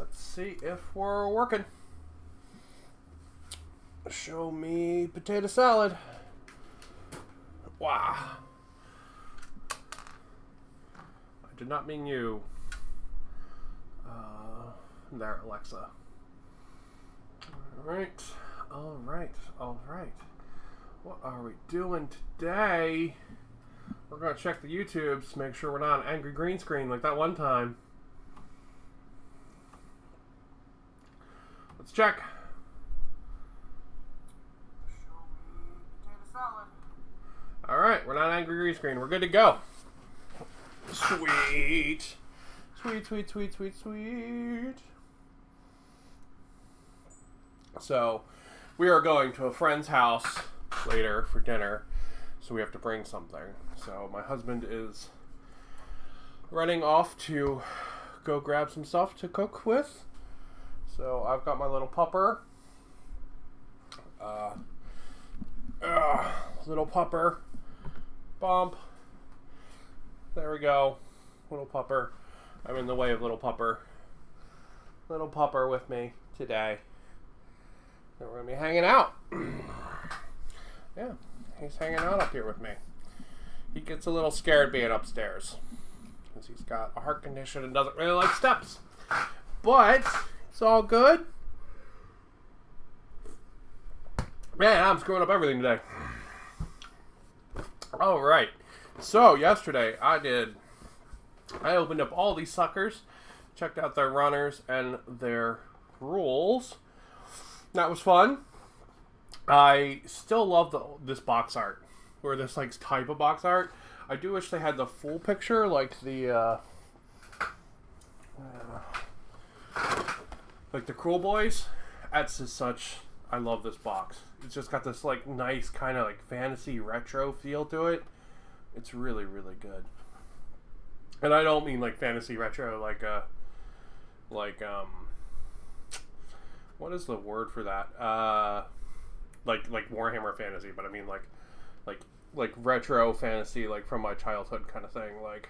Let's see if we're working. Show me potato salad. Wow. I did not mean you. There, Alexa. Alright. Alright. Alright. What are we doing today? We're going to check the YouTubes to make sure we're not an angry green screen like that one time. Let's check. Show me potato salad. Alright, we're not angry green screen. We're good to go. Sweet. Sweet, sweet, sweet, sweet, sweet. So, we are going to a friend's house later for dinner, so we have to bring something. So, my husband is running off to go grab some stuff to cook with. So, I've got my little pupper. Little pupper. Bump. There we go. Little pupper. I'm in the way of little pupper. Little pupper with me today. And we're going to be hanging out. Yeah, he's hanging out up here with me. He gets a little scared being upstairs because he's got a heart condition and doesn't really like steps. But it's all good. Man, I'm screwing up everything today. All right. So yesterday I opened up all these suckers, checked out their runners and their rules. That was fun. I still love this box art, or this like type of box art. I do wish they had the full picture, like the Cruel Boys. That's just such. I love this box. It's just got this like nice kind of like fantasy retro feel to it. It's really, really good. And I don't mean like fantasy retro, like what is the word for that? Like Warhammer fantasy, but I mean like retro fantasy, like from my childhood kind of thing. Like,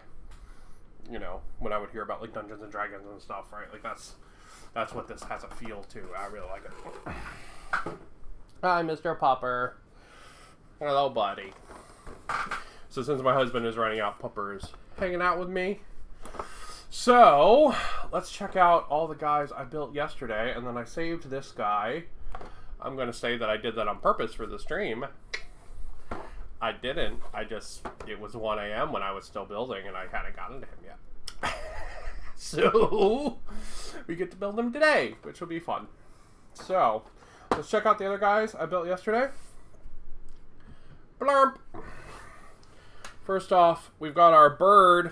you know, when I would hear about like Dungeons and Dragons and stuff, right? Like that's what this has a feel to. I really like it. Hi, Mr. Pupper. Hello, buddy. So since my husband is running out, Pupper is hanging out with me. So, let's check out all the guys I built yesterday, and then I saved this guy. I'm going to say that I did that on purpose for the stream. I didn't. It was 1 a.m. when I was still building, and I hadn't gotten to him yet. So, we get to build him today, which will be fun. So, let's check out the other guys I built yesterday. Blurp! First off, we've got our bird.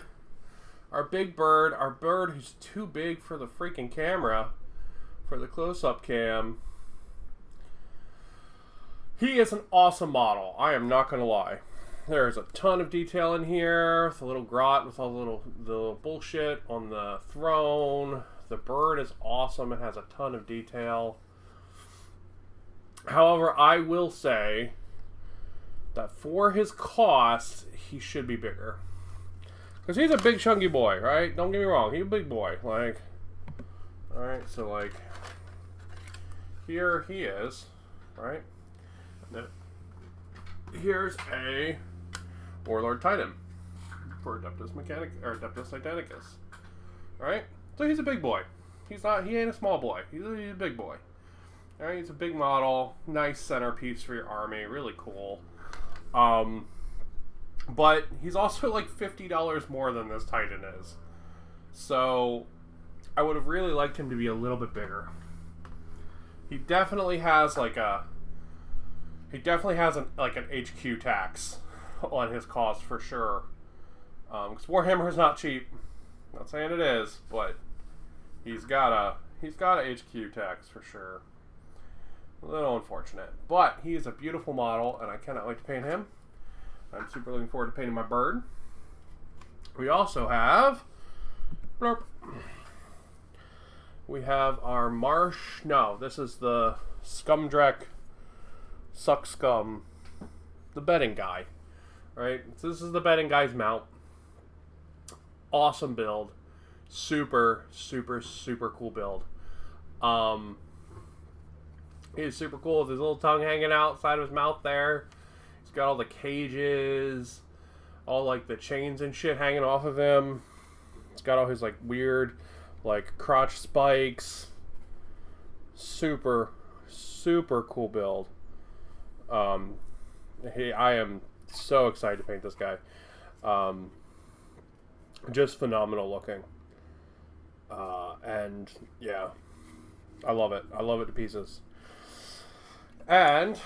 Our big bird, our bird who's too big for the freaking camera, for the close-up cam. He is an awesome model. I am not going to lie. There's a ton of detail in here. The little grot with all the little bullshit on the throne. The bird is awesome. It has a ton of detail. However, I will say that for his cost, he should be bigger. Because he's a big chunky boy, right? Don't get me wrong. He's a big boy. Like, alright, so like, here he is, right? And then here's a Warlord Titan for Adeptus Titanicus. Alright? So he's a big boy. He ain't a small boy. He's a big boy. Alright, he's a big model. Nice centerpiece for your army. Really cool. But he's also like $50 more than this Titan is. So I would have really liked him to be a little bit bigger. He definitely has like an HQ tax on his cost for sure. Because Warhammer is not cheap. Not saying it is, but he's got a HQ tax for sure. A little unfortunate, but he is a beautiful model, and I cannot wait to paint him. I'm super looking forward to painting my bird. We also have, blurp, we have our this is the Scumdrek Suck Scum, the bedding guy, right? So this is the bedding guy's mount. Awesome build. Super, super, super cool build. He's super cool with his little tongue hanging outside of his mouth there. He's got all the cages, all like the chains and shit hanging off of him. He's got all his like weird like crotch spikes. Super cool build. I am so excited to paint this guy. Just phenomenal looking. And yeah, I love it. I love it to pieces. And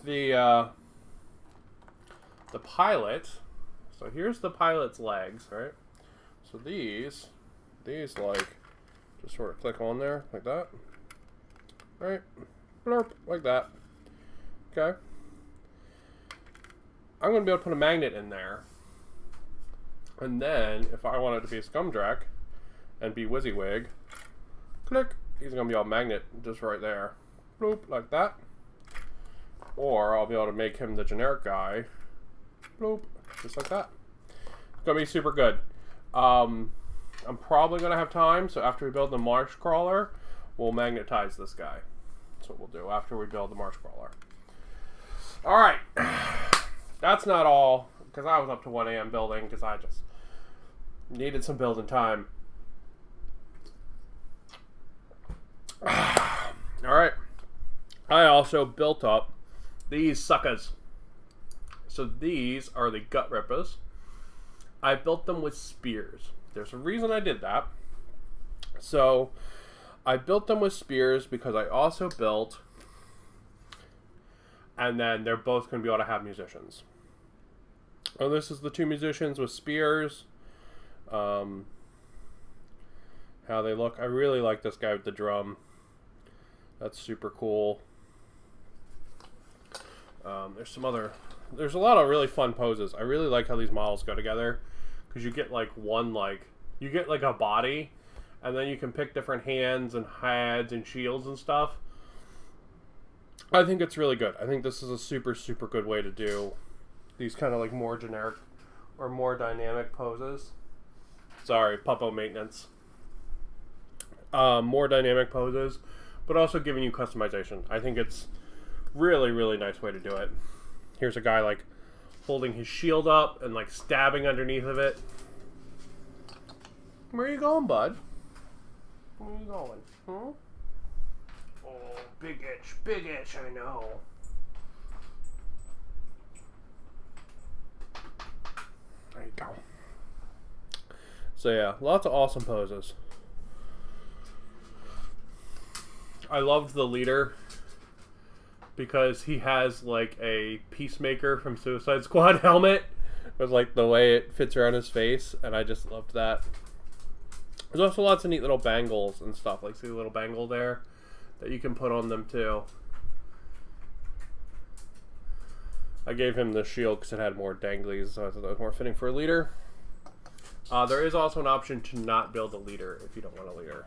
the pilot. So here's the pilot's legs, right? So these like just sort of click on there like that. Right? Blurp, like that. Okay. I'm going to be able to put a magnet in there. And then, if I want it to be a Scumdrack and be WYSIWYG, click, he's going to be all magnet just right there. Bloop, like that. Or I'll be able to make him the generic guy. Bloop, just like that. It's going to be super good. I'm probably going to have time, so after we build the marshccrawla, we'll magnetize this guy. That's what we'll do after we build the marshccrawla. Alright. That's not all, because I was up to 1 a.m. building, because I just needed some building time. Alright. I also built up these suckers. So these are the gut rippers. I built them with spears. There's a reason I did that. So I built them with spears because I also built, and then they're both going to be able to have musicians. Oh, this is the 2 musicians with spears. How they look. I really like this guy with the drum. That's super cool. There's a lot of really fun poses. I really like how these models go together, because you get like you get like a body, and then you can pick different hands and heads and shields and stuff. I think it's really good. I think this is a super good way to do these kind of like more generic or more dynamic poses. Sorry, puppo maintenance. More dynamic poses, but also giving you customization. I think it's really nice way to do it. Here's a guy like holding his shield up and like stabbing underneath of it. Where are you going, bud? Where are you going? Huh? Oh, big itch, I know. There you go. So yeah, lots of awesome poses. I loved the leader because he has like a Peacemaker from Suicide Squad helmet with like the way it fits around his face, and I just loved that. There's also lots of neat little bangles and stuff. Like, see the little bangle there that you can put on them too. I gave him the shield because it had more danglies, so I thought that was more fitting for a leader. There is also an option to not build a leader if you don't want a leader.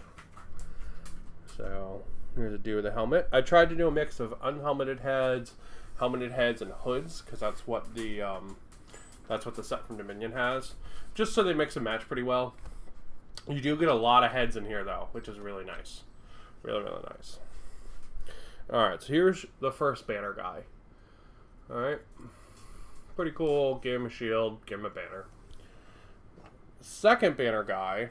So here's a dude with a helmet. I tried to do a mix of unhelmeted heads, helmeted heads, and hoods, because that's what the set from Dominion has. Just so they mix and match pretty well. You do get a lot of heads in here though, which is really nice. Really nice. Alright, so here's the first banner guy. Alright. Pretty cool. Gave him a shield, gave him a banner. Second banner guy,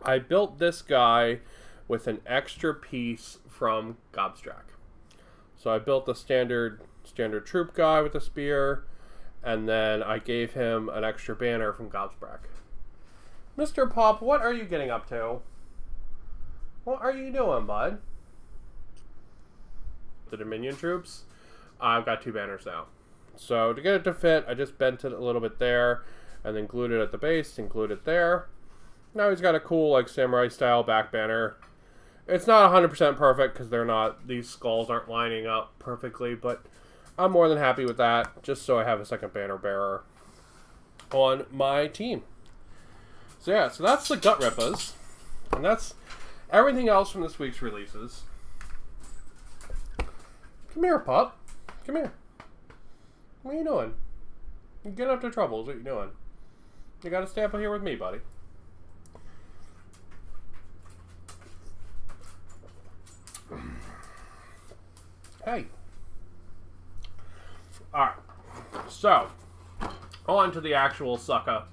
I built this guy with an extra piece from Gobstrack. So I built the standard troop guy with a spear, and then I gave him an extra banner from Gobstrack. Mr. Pop, what are you getting up to? What are you doing, bud? The Dominion troops, I've got 2 banners now. So to get it to fit, I just bent it a little bit there, and then glued it at the base and glued it there. Now he's got a cool like samurai style back banner. It's not 100% perfect because these skulls aren't lining up perfectly, but I'm more than happy with that, just so I have a second banner bearer on my team. So yeah, so that's the Gut Rippers, and that's everything else from this week's releases. Come here, pup. Come here. What are you doing? You get up to trouble is what you're doing. You gotta stay up here with me, buddy. Hey. Alright. So, on to the actual sucker.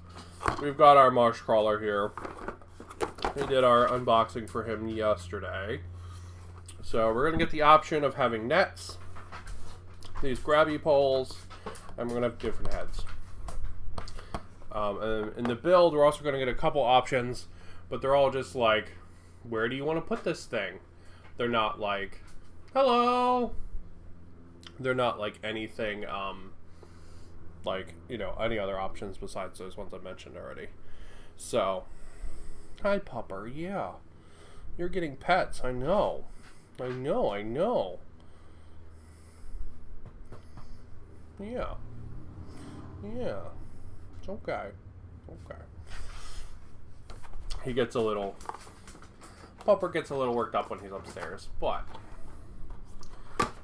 We've got our marshccrawla here. We did our unboxing for him yesterday. So, we're going to get the option of having nets, these grabby poles, and we're going to have different heads. And in the build, we're also going to get a couple options, but they're all just like, where do you want to put this thing? They're not like, hello! They're not like anything, like, you know, any other options besides those ones I mentioned already. So, hi, Pupper, yeah. You're getting pets, I know. I know. Yeah. It's okay. He gets a little... Pupper gets a little worked up when he's upstairs, but...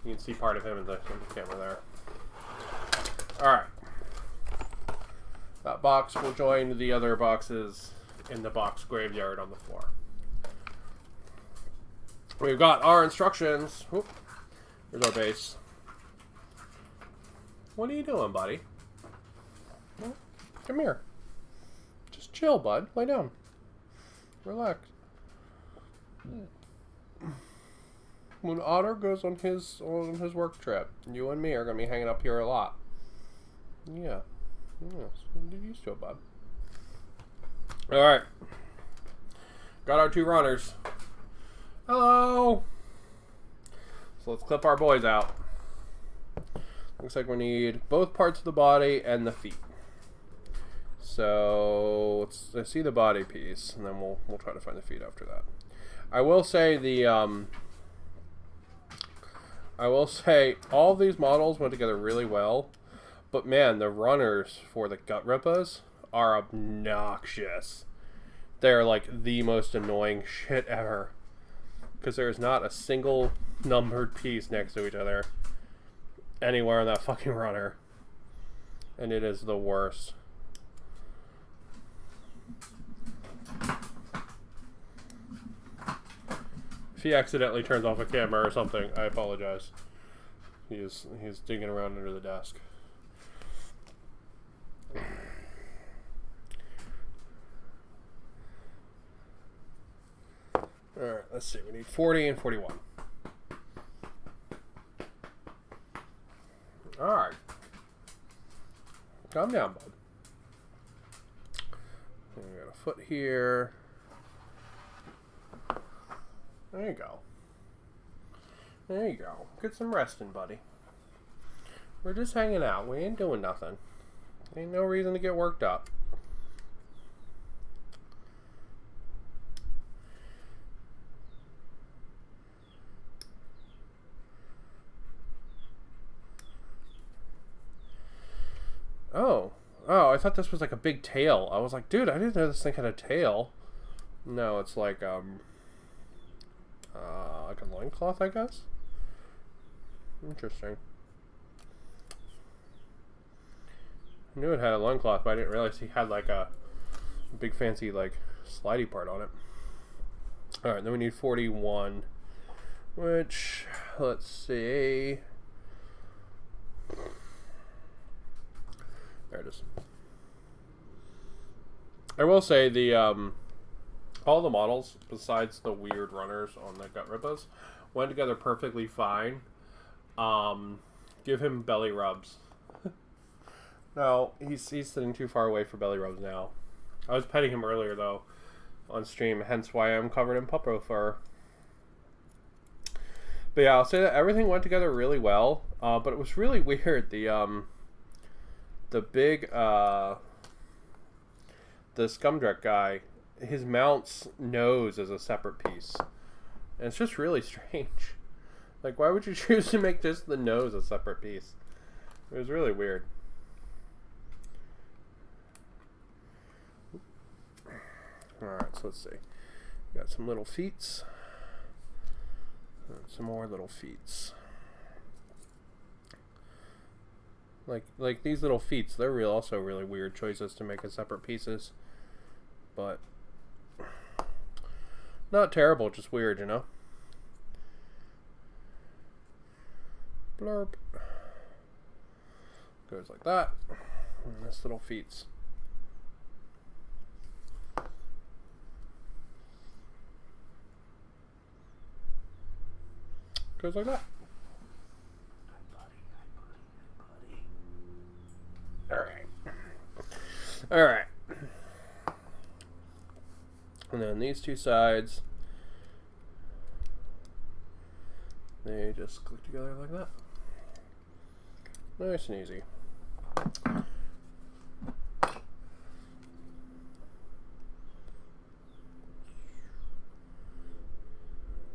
You can see part of him in the camera there. Alright. That box will join the other boxes in the box graveyard on the floor. We've got our instructions. Whoop. Here's our base. What are you doing, buddy? Come here. Just chill, bud. Lay down. Relax. When Otter goes on his work trip, you and me are going to be hanging up here a lot. Yeah. Yes. Get used to it, bud. Alright. Got our 2 runners. Hello! So let's clip our boys out. Looks like we need both parts of the body and the feet. So let's see the body piece, and then we'll try to find the feet after that. I will say all these models went together really well, but man, the runners for the gut rippas are obnoxious. They're like the most annoying shit ever, because there's not a single numbered piece next to each other anywhere on that fucking runner, and it is the worst. If he accidentally turns off a camera or something, I apologize. He's digging around under the desk. Alright, let's see. We need 40 and 41. Alright. Calm down, bud. And we got a foot here. There you go. There you go. Get some resting, buddy. We're just hanging out. We ain't doing nothing. Ain't no reason to get worked up. Oh, I thought this was like a big tail. I was like, dude, I didn't know this thing had a tail. No, it's like a loincloth, I guess? Interesting. I knew it had a loincloth, but I didn't realize he had like a big fancy like slidey part on it. Alright, then we need 41, which, let's see. There it is. I will say all the models, besides the weird runners on the gut rippas, went together perfectly fine. Give him belly rubs. No, he's sitting too far away for belly rubs now. I was petting him earlier though on stream, hence why I'm covered in puppo fur. But yeah, I'll say that everything went together really well. But it was really weird. The big the Scumdreck guy, his mount's nose is a separate piece. And it's just really strange. Like, why would you choose to make just the nose a separate piece? It was really weird. Alright, so let's see. Got some little feets. Some more little feets. Like these little feets, they're also really weird choices to make as separate pieces. But not terrible, just weird, you know? Blurp. Goes like that. And this little feats. Goes like that. Alright. Alright. And then these two sides, they just click together like that. Nice and easy.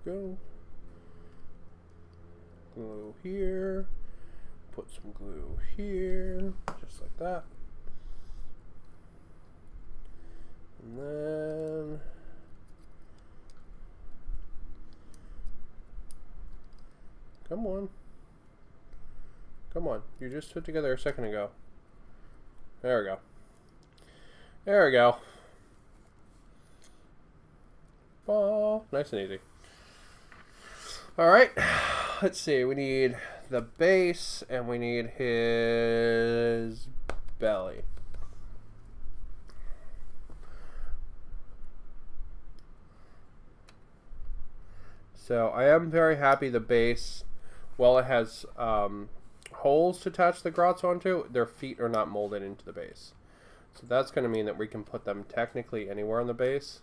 Go. Glue here. Put some glue here. Just like that. And then come on. Come on. You just put together a second ago. There we go. There we go. Ball. Nice and easy. Alright. Let's see. We need the base and we need his belly. So I am very happy the base, while it has holes to attach the grots onto, their feet are not molded into the base. So that's going to mean that we can put them technically anywhere on the base,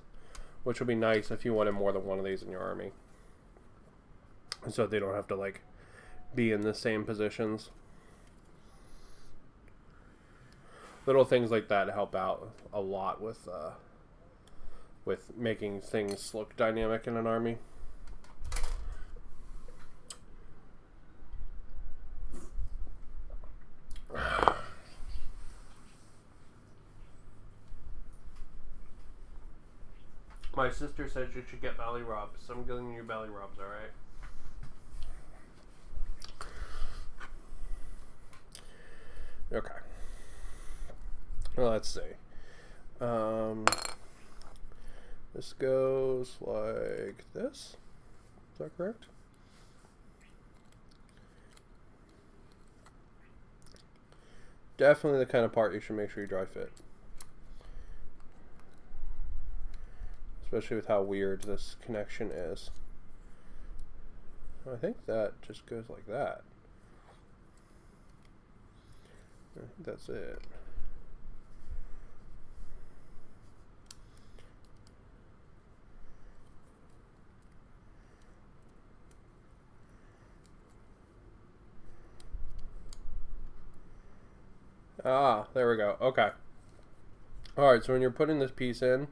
which will be nice if you wanted more than one of these in your army. So they don't have to like be in the same positions. Little things like that help out a lot with making things look dynamic in an army. My sister said you should get belly rubs, so I'm giving you belly rubs, alright? Okay. Well, let's see. This goes like this. Is that correct? Definitely the kind of part you should make sure you dry fit. Especially with how weird this connection is. I think that just goes like that. I think that's it. Ah, there we go. Okay. Alright, so when you're putting this piece in,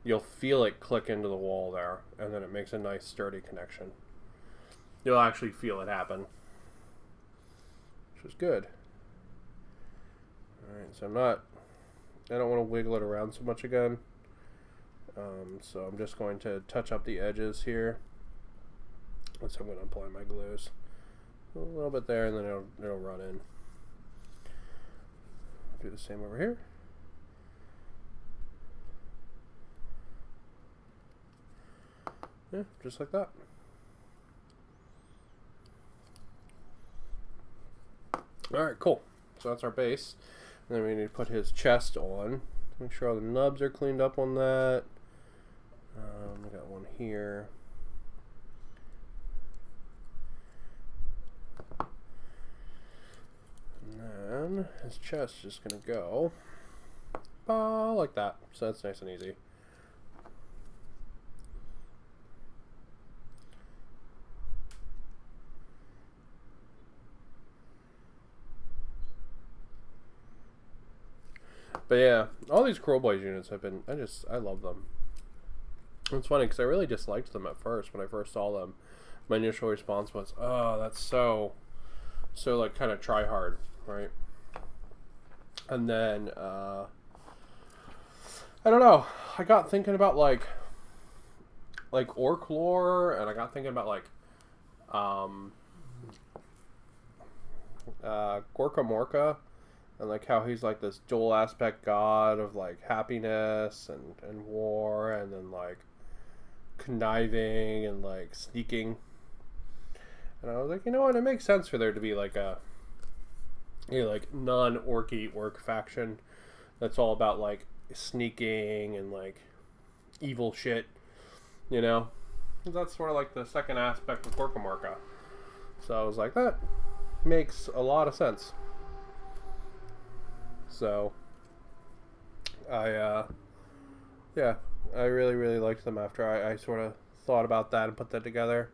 you'll feel it click into the wall there, and then it makes a nice sturdy connection. You'll actually feel it happen, which is good. Alright, so I don't want to wiggle it around so much again. So I'm just going to touch up the edges here. So I'm going to apply my glues. A little bit there, and then it'll run in. Do the same over here. Yeah, just like that. Alright, cool. So that's our base. And then we need to put his chest on. Make sure all the nubs are cleaned up on that. We got one here. And then his chest is just going to go like that. So that's nice and easy. But yeah, all these Cruel Boys units have been, I love them. It's funny because I really disliked them at first when I first saw them. My initial response was, oh, that's so like kind of try hard, right? And then, I don't know, I got thinking about like orc lore, and I got thinking about like, Gorka Morka. And like how he's like this dual aspect god of like happiness and war, and then like conniving and like sneaking. And I was like, you know what? It makes sense for there to be like a, you know, like non-orky orc faction that's all about like sneaking and like evil shit, you know. That's sort of like the second aspect of Orcamarca. So I was like, that makes a lot of sense. So I yeah, I really, really liked them after I sort of thought about that and put that together.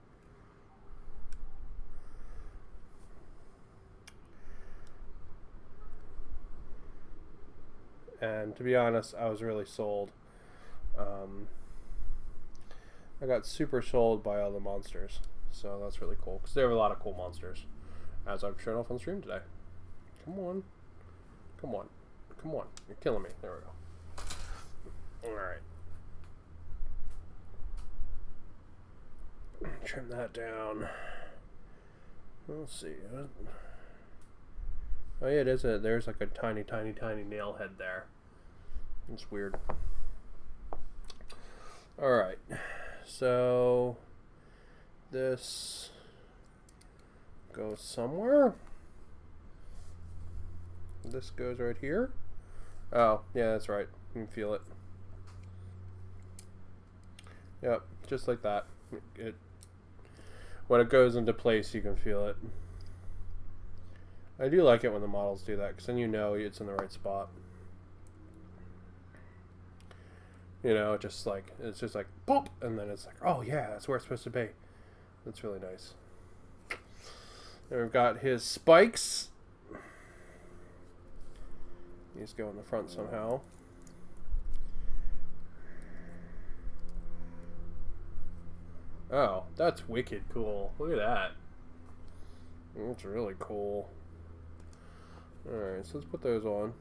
And to be honest, I was really sold. I got super sold by all the monsters. So that's really cool. Because there were a lot of cool monsters. As I've shown off on stream today. Come on. Come on. Come on. You're killing me. There we go. Alright. Trim that down. Let's see. Oh yeah, there's like a tiny, tiny, tiny nail head there. It's weird. Alright. So this goes somewhere. This goes right here. Oh, yeah, that's right. You can feel it. Yep, just like that. When it goes into place, you can feel it. I do like it when the models do that, because then you know it's in the right spot. You know, it's just like pop, and then it's like, oh yeah, that's where it's supposed to be. That's really nice. And we've got his spikes. These go in the front somehow. Oh, that's wicked cool. Look at that. That's really cool. Alright, so let's put those on.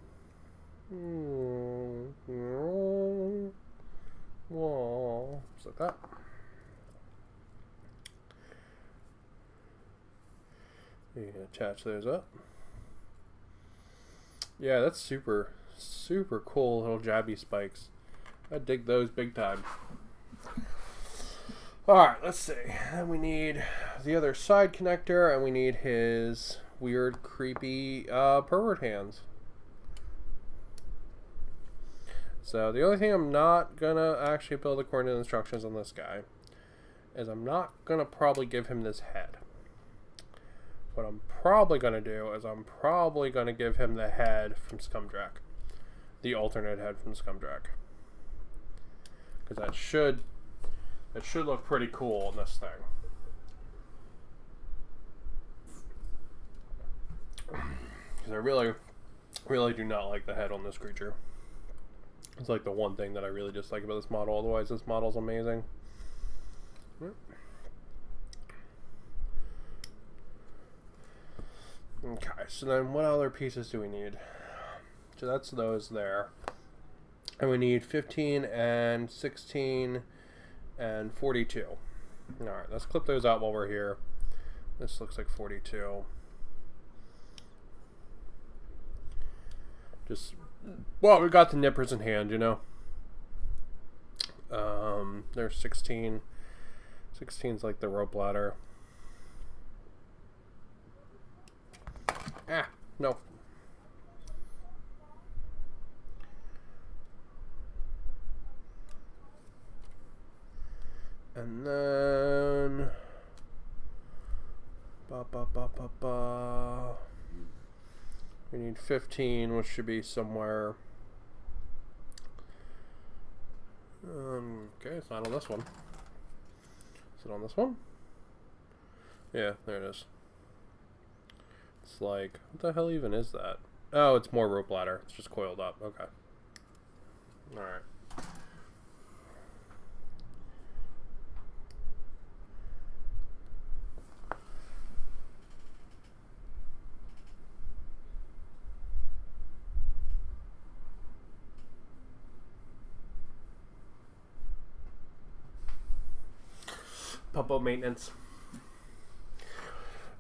Just like that. You can attach those up. Yeah, that's super, super cool little jabby spikes. I dig those big time. Alright, let's see. Then we need the other side connector, and we need his weird, creepy pervert hands. So the only thing I'm not gonna actually build according to the instructions on this guy is I'm not gonna probably give him this head. What I'm probably gonna do is I'm probably gonna give him the head from Scumdrack, the alternate head from Scumdrack, because that should look pretty cool in this thing. Because I really, really do not like the head on this creature. It's like the one thing that I really dislike about this model. Otherwise, this model's amazing. Okay, so then what other pieces do we need? So that's those there. And we need 15 and 16 and 42. Alright, let's clip those out while we're here. This looks like 42. Just, well, we got the nippers in hand, you know. There's 16. 16's like the rope ladder. Ah, no. And then we need 15, which should be somewhere. Okay, it's not on this one. Is it on this one? Yeah, there it is. It's like, what the hell even is that? Oh, it's more rope ladder. It's just coiled up. Okay. Alright. Pump-up maintenance.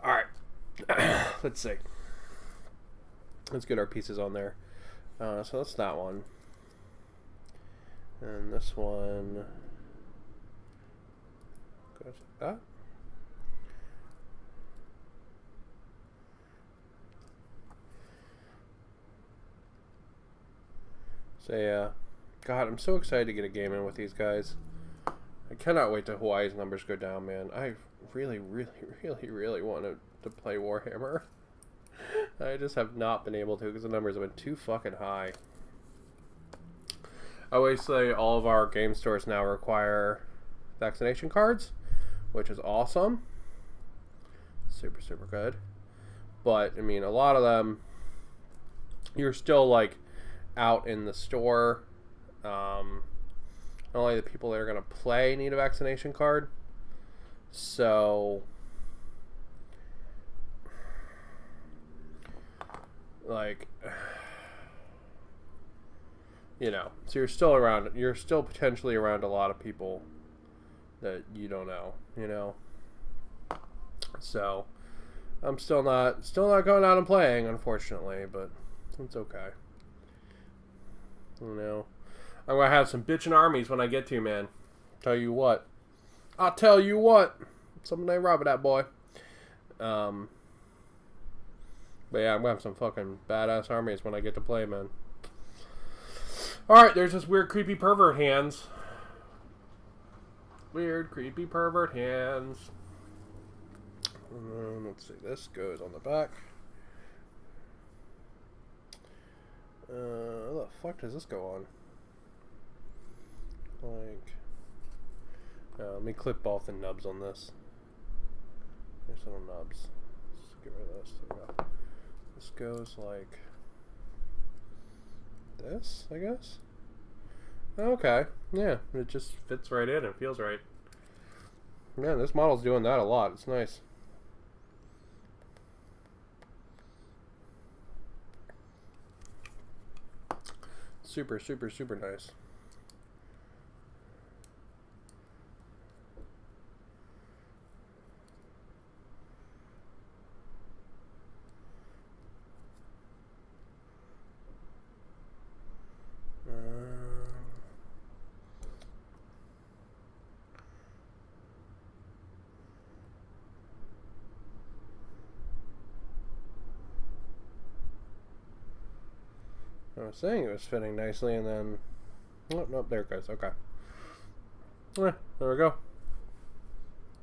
Alright. Let's see. Let's get our pieces on there. So that's that one. And this one goes like that. So yeah, God, I'm so excited to get a game in with these guys. I cannot wait till Hawaii's numbers go down, man. I really wanted to play Warhammer. I just have not been able to because the numbers have been too fucking high. I always say all of our game stores now require vaccination cards, which is awesome. Super good. But, I mean, a lot of them, you're still, like, out in the store. Not only the people that are going to play need a vaccination card. So, like, you know, so you're still potentially around a lot of people that you don't know, you know. So, I'm still not going out and playing, unfortunately, but it's okay. You know, I'm gonna have some bitchin' armies when I get to, man. I'll tell you what. Something ain't right with that boy. But yeah, I'm gonna have some fucking badass armies when I get to play, man. Alright, there's this weird creepy pervert hands. Weird creepy pervert hands. Let's see, this goes on the back. How the fuck does this go on? Like, let me clip off the nubs on this. There's little nubs. Let's get rid of this. There we go. This goes like this, I guess. Okay, yeah, it just fits right in. It feels right. Yeah, this model's doing that a lot. It's nice. Super nice. I was saying it was fitting nicely, and then... Oh, nope, there it goes. Okay. Yeah, there we go.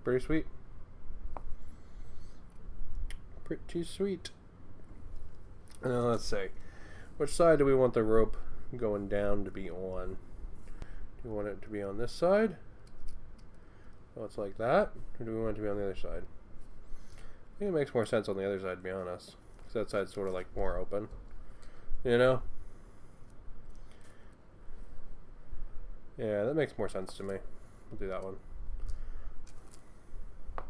Pretty sweet. Pretty sweet. Now, let's see. Which side do we want the rope going down to be on? Do we want it to be on this side? Oh, it's like that? Or do we want it to be on the other side? I think it makes more sense on the other side, to be honest. Because that side's sort of like more open. You know? Yeah, that makes more sense to me. We'll do that one. So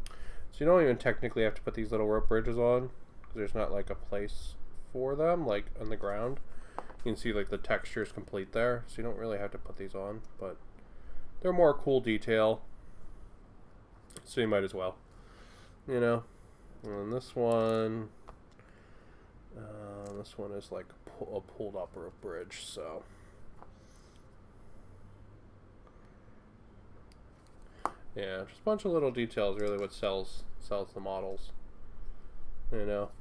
you don't even technically have to put these little rope bridges on, because there's not like a place for them, like on the ground. You can see like the texture is complete there, so you don't really have to put these on, but they're more cool detail, so you might as well, you know. And this one is like a pulled up rope bridge, so. Yeah, just a bunch of little details really what sells the models, you know.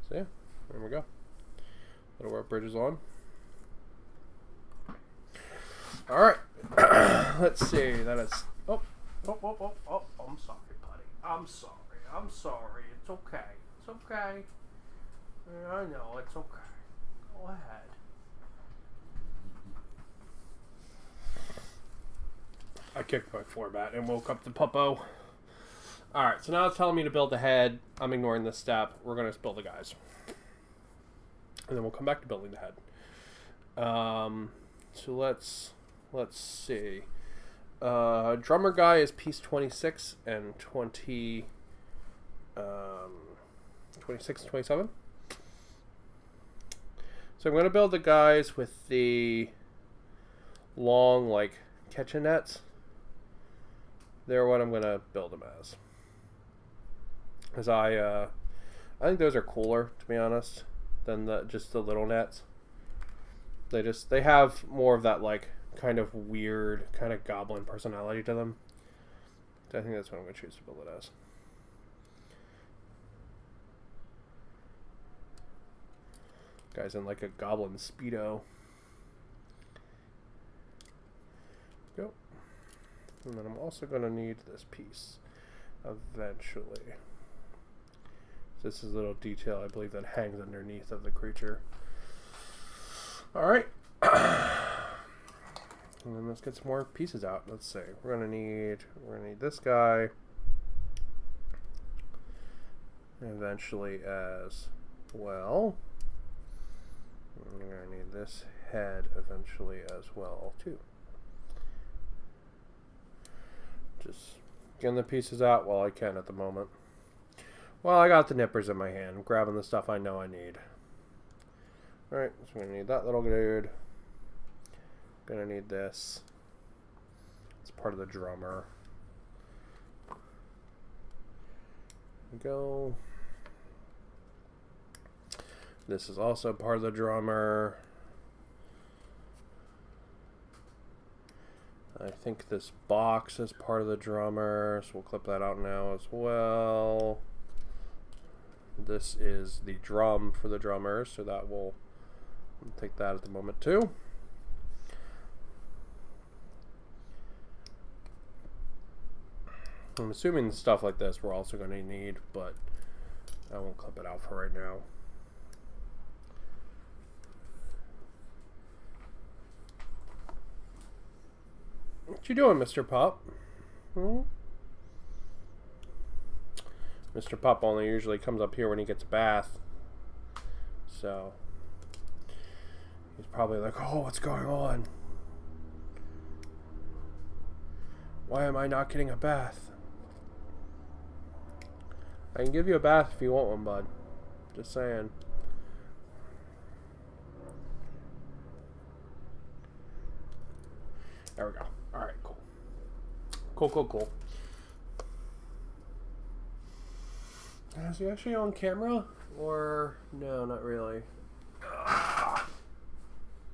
So yeah, there we go. Little rope bridges on. All right, let's see. That is. Oh, I'm sorry, buddy. I'm sorry. It's okay. It's okay. I know it's okay. Go ahead. I kicked my floor mat and woke up the puppo. Alright, so now it's telling me to build the head. I'm ignoring this step. We're going to build the guys. And then we'll come back to building the head. So let's see. Drummer guy is piece 26 and 26 and 27. So I'm going to build the guys with the long, like, catch-in nets. They're what I'm going to build them as. Because I think those are cooler, to be honest, than just the little nets. They have more of that, like, kind of weird, kind of goblin personality to them. So I think that's what I'm going to choose to build it as. Guy's in like a goblin speedo. Go. And then I'm also going to need this piece eventually. This is a little detail, I believe, that hangs underneath of the creature. Alright. And then let's get some more pieces out. Let's see. We're gonna need this guy eventually as well. We're gonna need this head eventually as well too. Just getting the pieces out while I can at the moment. Well, I got the nippers in my hand. I'm grabbing the stuff I know I need. Alright, so we're gonna need that little dude. Gonna need this. It's part of the drummer. Go. This is also part of the drummer. I think this box is part of the drummer, so we'll clip that out now as well. This is the drum for the drummer, so that will take that at the moment too. I'm assuming stuff like this we're also going to need, but I won't clip it out for right now. What you doing, Mr. Pup? Hmm? Mr. Pup only usually comes up here when he gets a bath. So he's probably like, oh, what's going on? Why am I not getting a bath? I can give you a bath if you want one, bud. Just saying. There we go. Alright, cool. Cool. Is he actually on camera? Or, no, not really.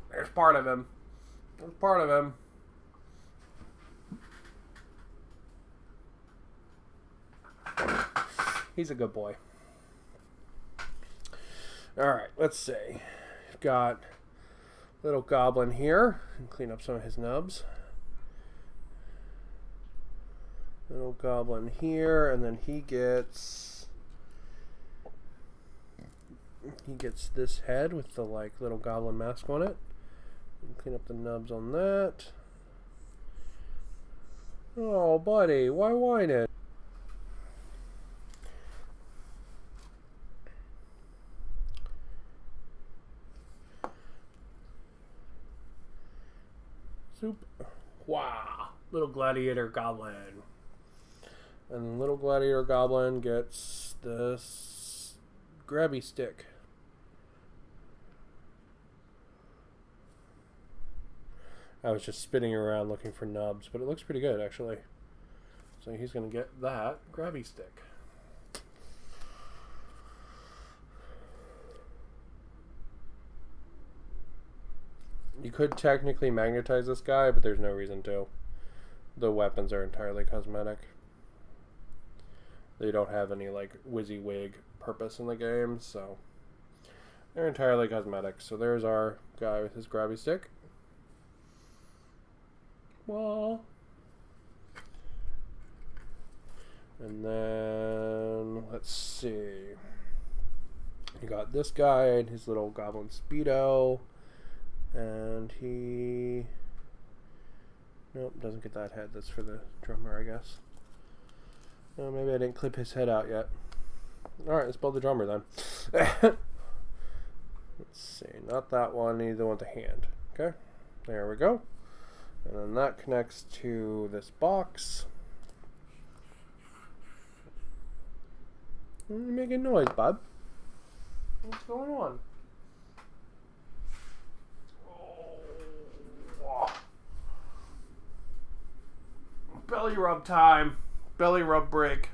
There's part of him. There's part of him. He's a good boy. Alright, let's see. We've got little goblin here. And clean up some of his nubs. Little goblin here, and then he gets this head with the like little goblin mask on it. And clean up the nubs on that. Oh, buddy, why whine it? Soup. Wow, little gladiator goblin. And the little gladiator goblin gets this grabby stick. I was just spinning around looking for nubs, but it looks pretty good actually. So he's going to get that grabby stick. You could technically magnetize this guy, but there's no reason to. The weapons are entirely cosmetic. They don't have any like WYSIWYG purpose in the game, so they're entirely cosmetic. So there's our guy with his grabby stick. Well, and then let's see. You got this guy and his little goblin speedo, and he nope, doesn't get that head. That's for the drummer, I guess. Maybe I didn't clip his head out yet. Alright, let's build the drummer then. Let's see, not that one, need the one with the hand. Okay, there we go. And then that connects to this box. You're making noise, bud. What's going on? Oh. Belly rub time. Belly rub break.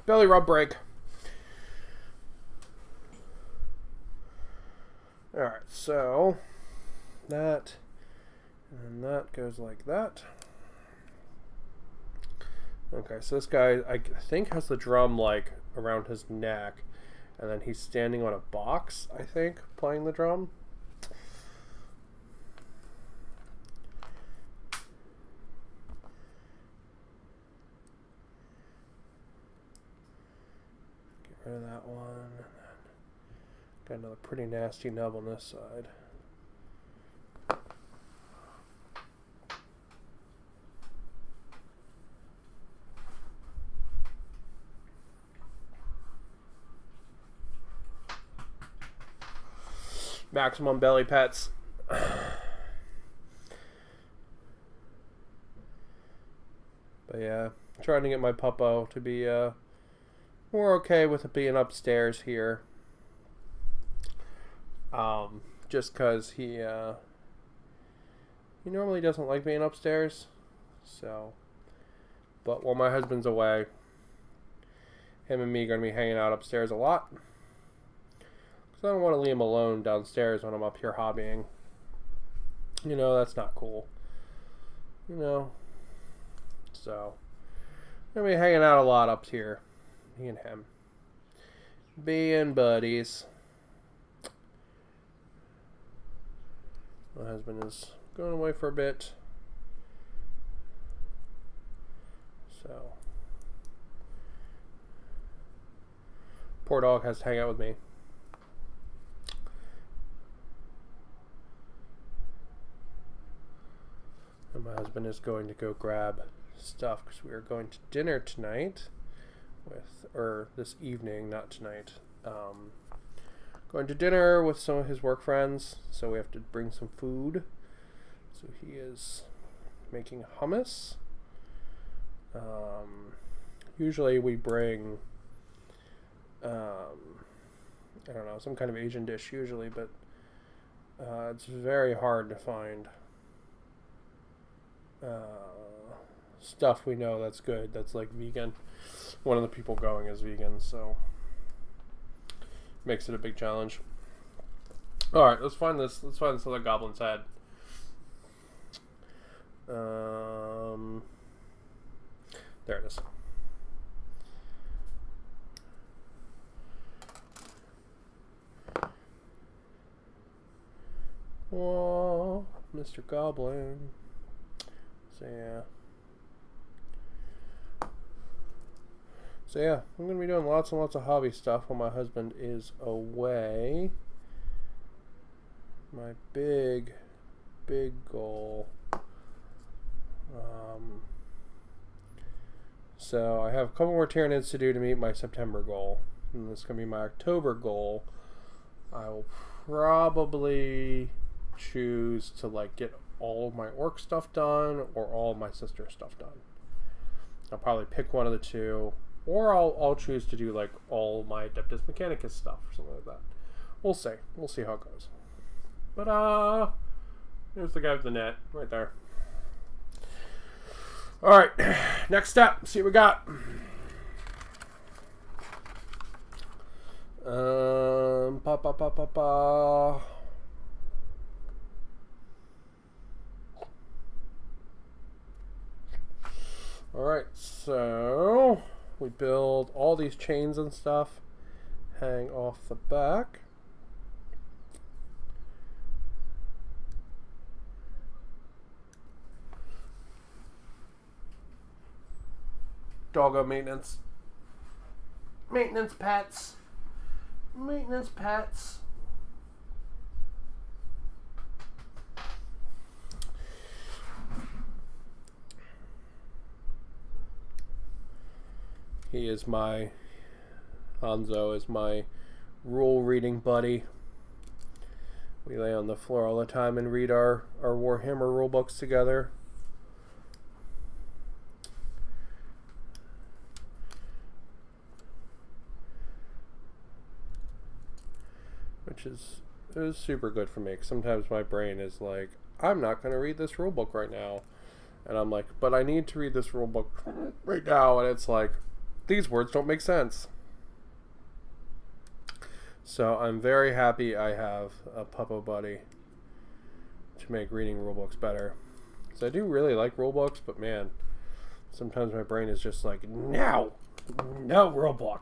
Belly rub break. Alright, so that and that goes like that. Okay, so this guy, I think, has the drum, like, around his neck. And then he's standing on a box, I think, playing the drum. Get rid of that one. And then got another pretty nasty nub on this side. Maximum belly pets. But yeah, trying to get my puppo to be more okay with it being upstairs here. Just cause he normally doesn't like being upstairs. So, but while my husband's away, him and me are gonna be hanging out upstairs a lot. I don't want to leave him alone downstairs when I'm up here hobbying. You know, that's not cool. You know. So, I'm going to be hanging out a lot up here. Me and him. Being buddies. My husband is going away for a bit. So, poor dog has to hang out with me. And my husband is going to go grab stuff because we are going to dinner tonight or this evening, not tonight. Going to dinner with some of his work friends, so we have to bring some food. So he is making hummus. Usually we bring, I don't know, some kind of Asian dish usually, but it's very hard to find stuff we know that's good, that's like vegan. One of the people going is vegan, so makes it a big challenge. All right, let's find this other goblin's head. There it is. Whoa, Mr. Goblin. So yeah, I'm going to be doing lots and lots of hobby stuff while my husband is away. My big goal. So I have a couple more Tyranids to do to meet my September goal. And this is going to be my October goal. I will probably choose to like get all of my orc stuff done or all of my sister stuff done. I'll probably pick one of the two, or I'll choose to do like all my Adeptus Mechanicus stuff or something like that. We'll see how it goes. But here's the guy with the net right there. All right, next step. See what we got. Alright, so we build all these chains and stuff, hang off the back. Doggo maintenance. Maintenance pets. Maintenance pets. Hanzo is my rule reading buddy. We lay on the floor all the time and read our Warhammer rule books together. Which is super good for me, because sometimes my brain is like, I'm not going to read this rule book right now. And I'm like, but I need to read this rule book right now. And it's like, these words don't make sense. So I'm very happy I have a puppo buddy to make reading rule books better. So I do really like rule books, but man, Sometimes my brain is just like, no Roblox.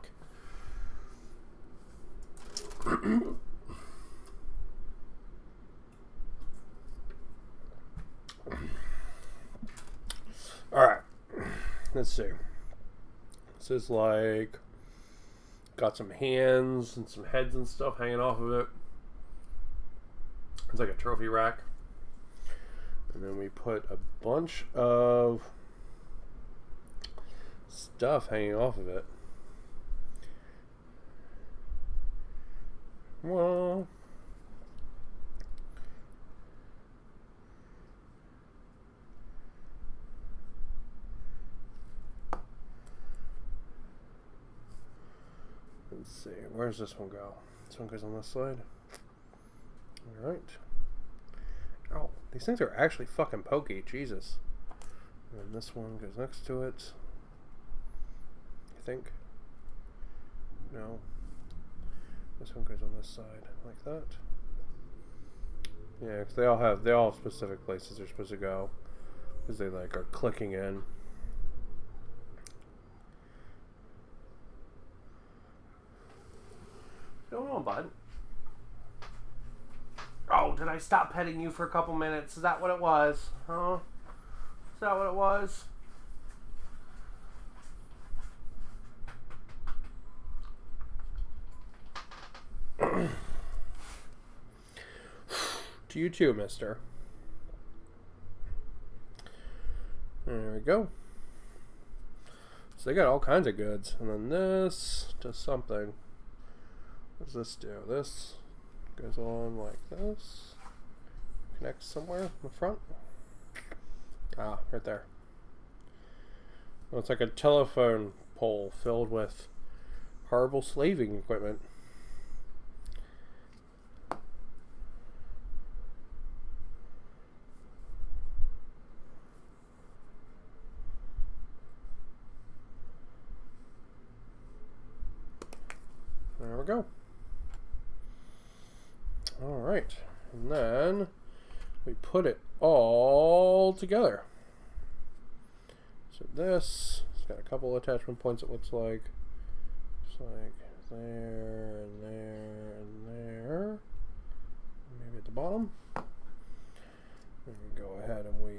Alright, let's see. This is like, got some hands and some heads and stuff hanging off of it. It's like a trophy rack. And then we put a bunch of stuff hanging off of it. Well, let's see, where does this one go? This one goes on this side. Alright. Oh, these things are actually fucking pokey, Jesus. And this one goes next to it. I think. No. This one goes on this side, like that. Yeah, because they all have specific places they're supposed to go. Because they like are clicking in. What's going on, bud? Oh, did I stop petting you for a couple minutes? Is that what it was? Huh? Is that what it was? To you too, mister. There we go. So they got all kinds of goods. And then this does something. What does this do? This goes on like this. Connects somewhere in the front. Ah, right there. Well, it's like a telephone pole filled with horrible slaving equipment. There we go. Alright, and then we put it all together. So this, it's got a couple attachment points, it looks like. Just like there, and there, and there. Maybe at the bottom. And we go ahead and we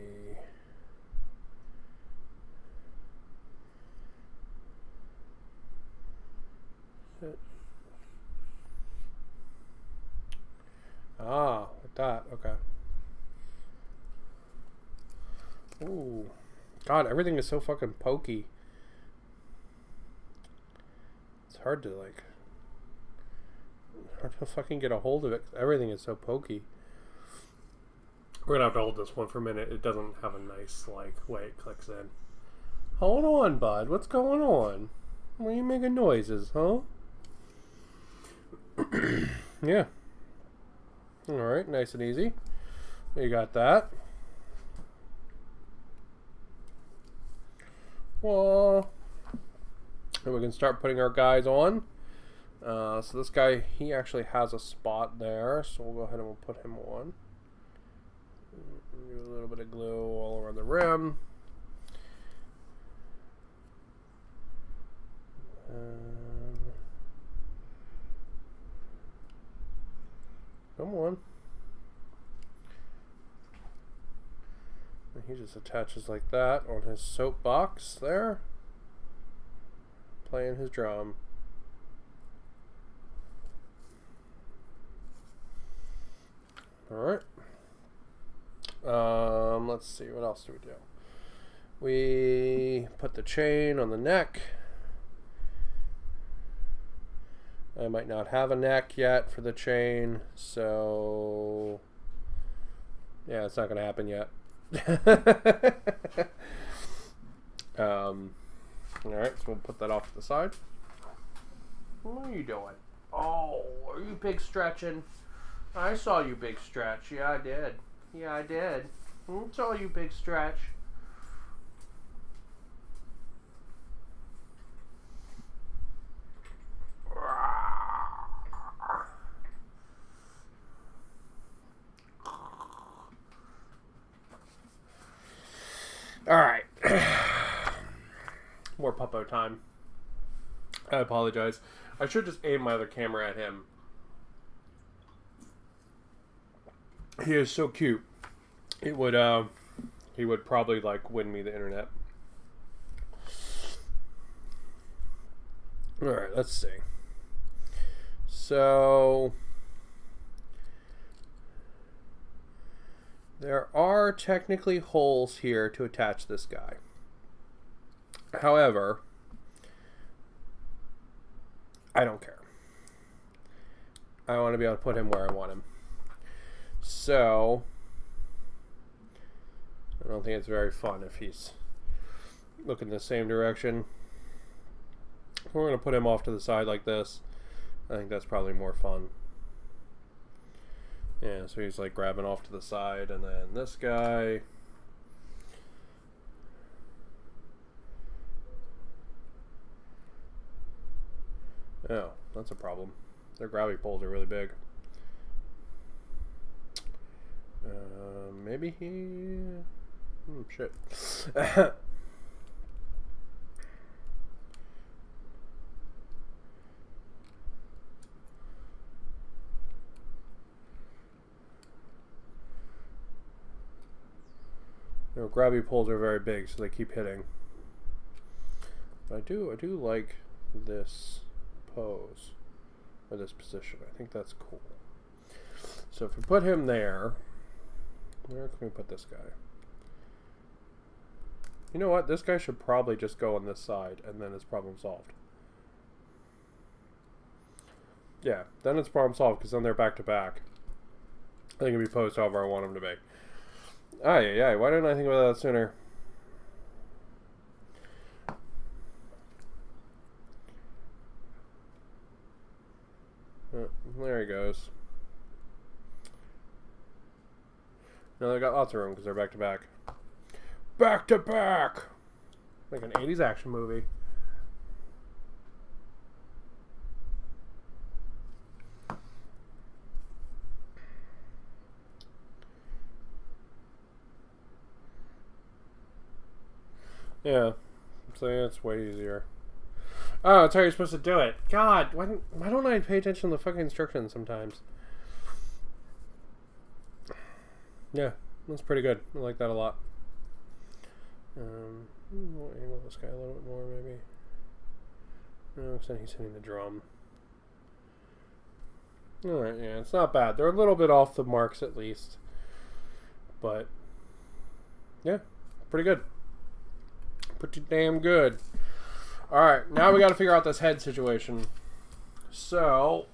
hit. Ah, like that. Okay. Ooh. God, everything is so fucking pokey. It's hard to fucking get a hold of it. Everything is so pokey. We're gonna have to hold this one for a minute. It doesn't have a nice, way it clicks in. Hold on, bud. What's going on? Why are you making noises, huh? Yeah. Alright, nice and easy. You got that. Well, and we can start putting our guys on. So this guy, he actually has a spot there, so we'll go ahead and we'll put him on. Do a little bit of glue all around the rim. Come on. And he just attaches like that on his soapbox there, playing his drum. Alright. Let's see, what else do we do? We put the chain on the neck. I might not have a neck yet for the chain, so yeah, it's not going to happen yet. Alright, so we'll put that off to the side. What are you doing? Oh, are you big stretching? I saw you big stretch. Yeah, I did. Yeah, I did. I saw you big stretch. Alright. more puppo time. I apologize. I should just aim my other camera at him. He is so cute. It would, he would probably, like, win me the internet. Alright, let's see. So, there are technically holes here to attach this guy. However, I don't care. I want to be able to put him where I want him. So, I don't think it's very fun if he's looking the same direction. We're going to put him off to the side like this. I think that's probably more fun. Yeah, so he's like grabbing off to the side, and then this guy. Oh, that's a problem. Their gravity poles are really big. Maybe he... shit. You know, gravity poles are very big, so they keep hitting. But I do like this pose, or this position. I think that's cool. So if we put him there, where can we put this guy? You know what? This guy should probably just go on this side, and then it's problem solved. Yeah, then it's problem solved, because then they're back to back. I think it'll be posed however I want them to be. Ay, why didn't I think about that sooner? There he goes. No, they got lots of room because they're back to back. Back to back! Like an 80s action movie. Yeah, so yeah, it's way easier. Oh, that's how you're supposed to do it. God, why don't I pay attention to the fucking instructions sometimes? Yeah, that's pretty good. I like that a lot. We'll angle this guy a little bit more, maybe. No, so he's hitting the drum. Alright, yeah, it's not bad. They're a little bit off the marks at least. But, yeah, pretty good. Pretty damn good. Alright, now we got to figure out this head situation. So,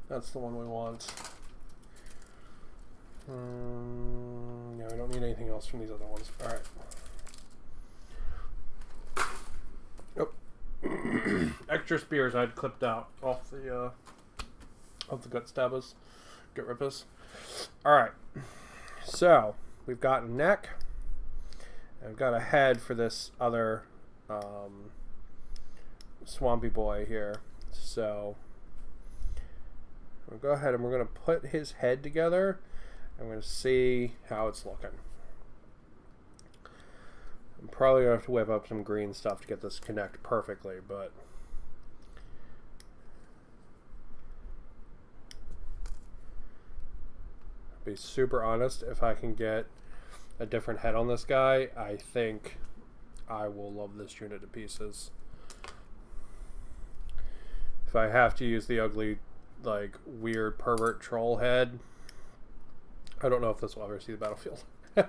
that's the one we want. Yeah, we don't need anything else from these other ones. Alright. Oh. Extra spears I'd clipped out off the gut stabbers. Gut rippers. Alright. So, we've got a neck. I've got a head for this other swampy boy here. So, we'll go ahead and we're going to put his head together. I'm going to see how it's looking. I'm probably going to have to whip up some green stuff to get this connect perfectly, but be super honest, if I can get a different head on this guy, I think I will love this unit to pieces. If I have to use the ugly, like, weird pervert troll head, I don't know if this will ever see the battlefield. Which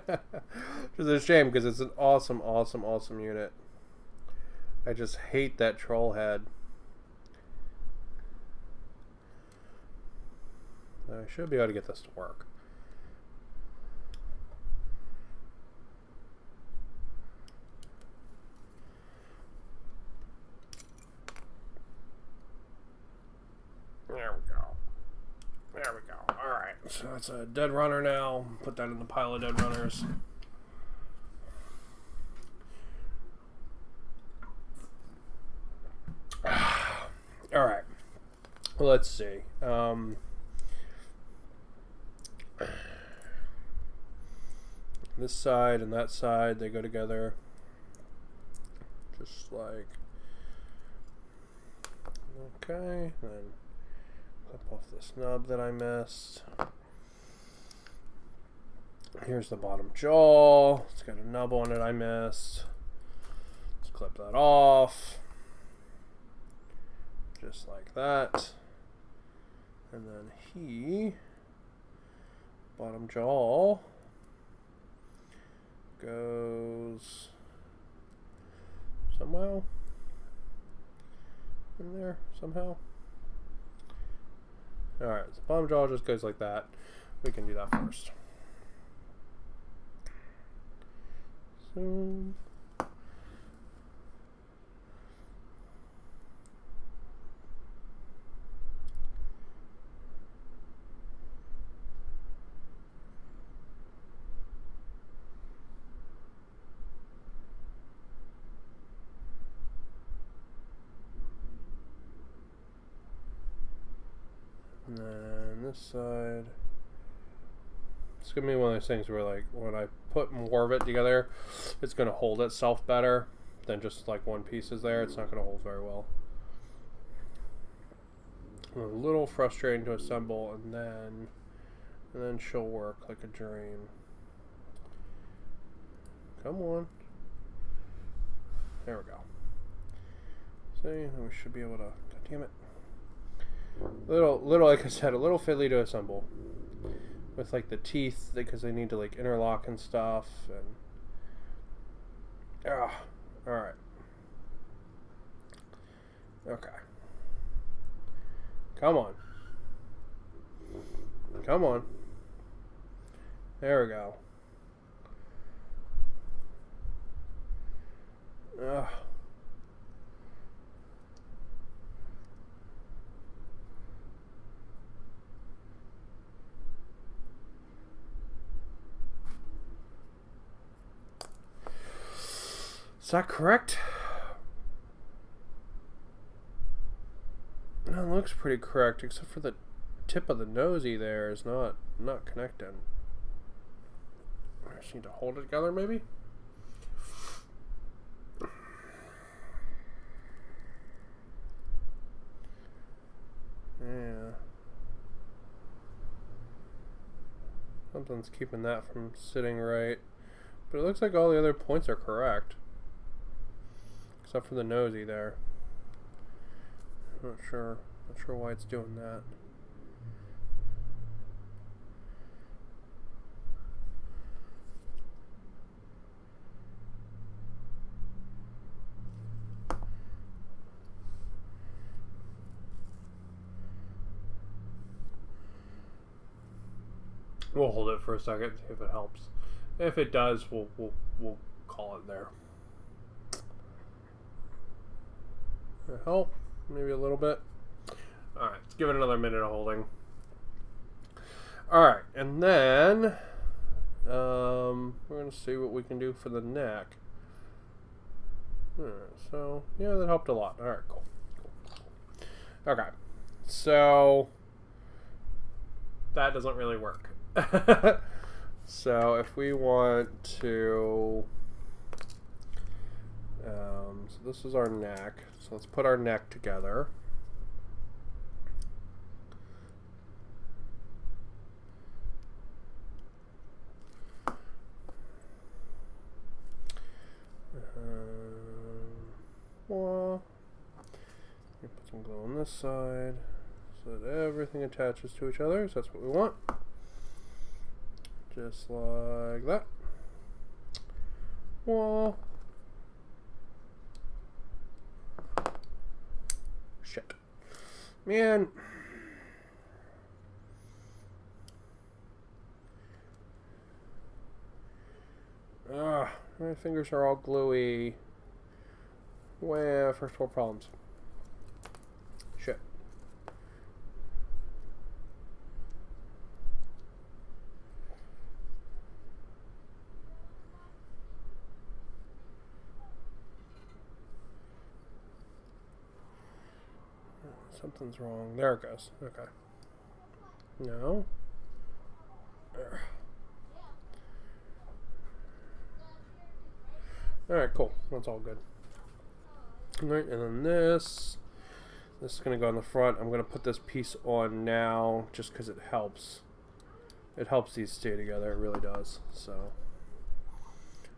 is a shame because it's an awesome, awesome, awesome unit. I just hate that troll head. I should be able to get this to work. There we go. There we go. Alright, so that's a dead runner now. Put that in the pile of dead runners. Alright. Let's see. this side and that side, they go together. Just like, okay, then clip off this nub that I missed. Here's the bottom jaw. It's got a nub on it I missed. Let's clip that off. Just like that. And then bottom jaw goes somehow in there somehow. Alright, so bottom jaw just goes like that. We can do that first. So and then this side, it's gonna be one of those things where, like, when I put more of it together, it's gonna hold itself better than just like one piece is there. It's not gonna hold very well. A little frustrating to assemble, and then she'll work like a dream. Come on. There we go. See, then we should be able to. God damn it. Little, like I said, a little fiddly to assemble. With like the teeth, because they need to like interlock and stuff, and alright. Okay. Come on. Come on. There we go. Is that correct? No, it looks pretty correct, except for the tip of the nosy there is not connected. I just need to hold it together, maybe? Yeah. Something's keeping that from sitting right. But it looks like all the other points are correct. Except for the nosy there. Not sure why it's doing that. We'll hold it for a second, see if it helps. If it does, we'll call it there. Help? Maybe a little bit. Alright, let's give it another minute of holding. Alright, and then we're going to see what we can do for the neck. So, yeah, that helped a lot. Alright, cool. Okay, so that doesn't really work. So if we want to, so this is our neck. So let's put our neck together. Well, put some glue on this side so that everything attaches to each other. So that's what we want. Just like that. Well, shit, man. My fingers are all gluey. Well, first world problems. Shit. Something's wrong. There it goes. Okay. No. Alright, cool. That's all good. Alright, and then this is going to go on the front. I'm going to put this piece on now just because it helps. It helps these stay together. It really does. So,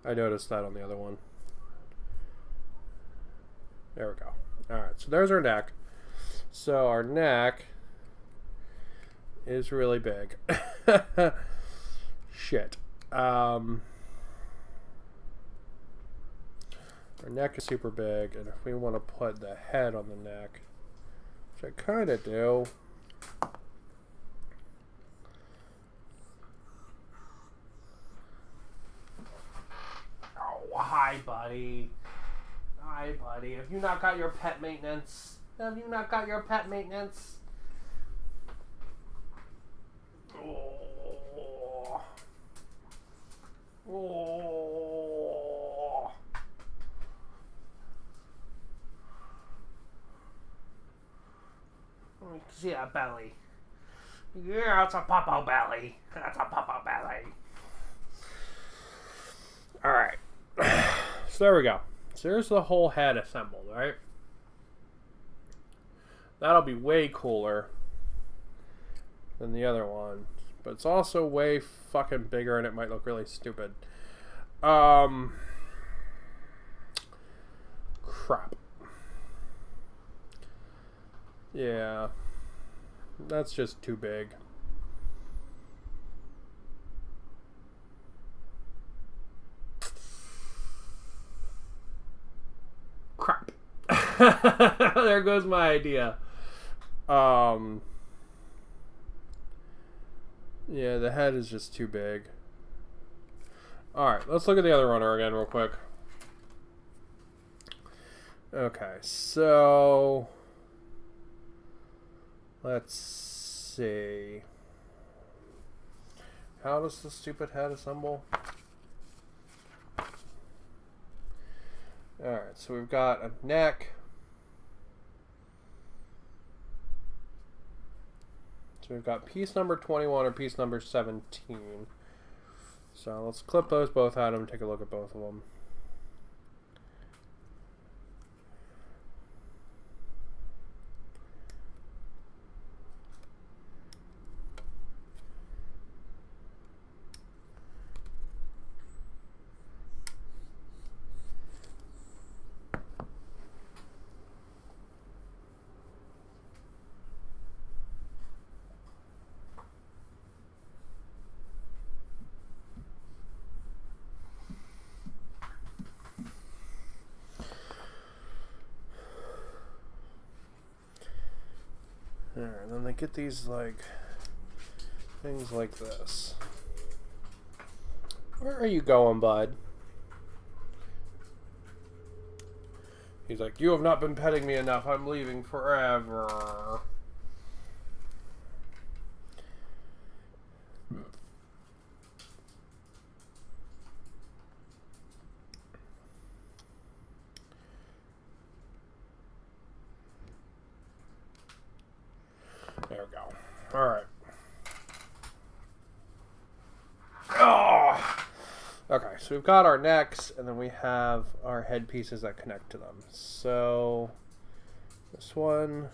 I noticed that on the other one. There we go. Alright, so there's our neck. So, our neck is really big. Shit. Our neck is super big, and if we want to put the head on the neck, which I kind of do. Oh, hi, buddy. Hi, buddy. Have you not got your pet maintenance? Have you not got your pet maintenance? Oh. Oh. Let me see that belly. Yeah, it's a papa belly. That's a papa belly. Alright. So there we go. So there's the whole head assembled, right? That'll be way cooler than the other one. But it's also way fucking bigger and it might look really stupid. Crap. Yeah. That's just too big. Crap. There goes my idea. Yeah, the head is just too big. Alright, let's look at the other runner again real quick. Okay, so let's see. How does the stupid head assemble? Alright, so we've got a neck. So we've got piece number 21 or piece number 17. So let's clip those both out and take a look at both of them. Alright, and then they get these, like, things like this. Where are you going, bud? He's like, you have not been petting me enough. I'm leaving forever. There we go. Alright. Oh! Okay, so we've got our necks, and then we have our head pieces that connect to them. So, this one.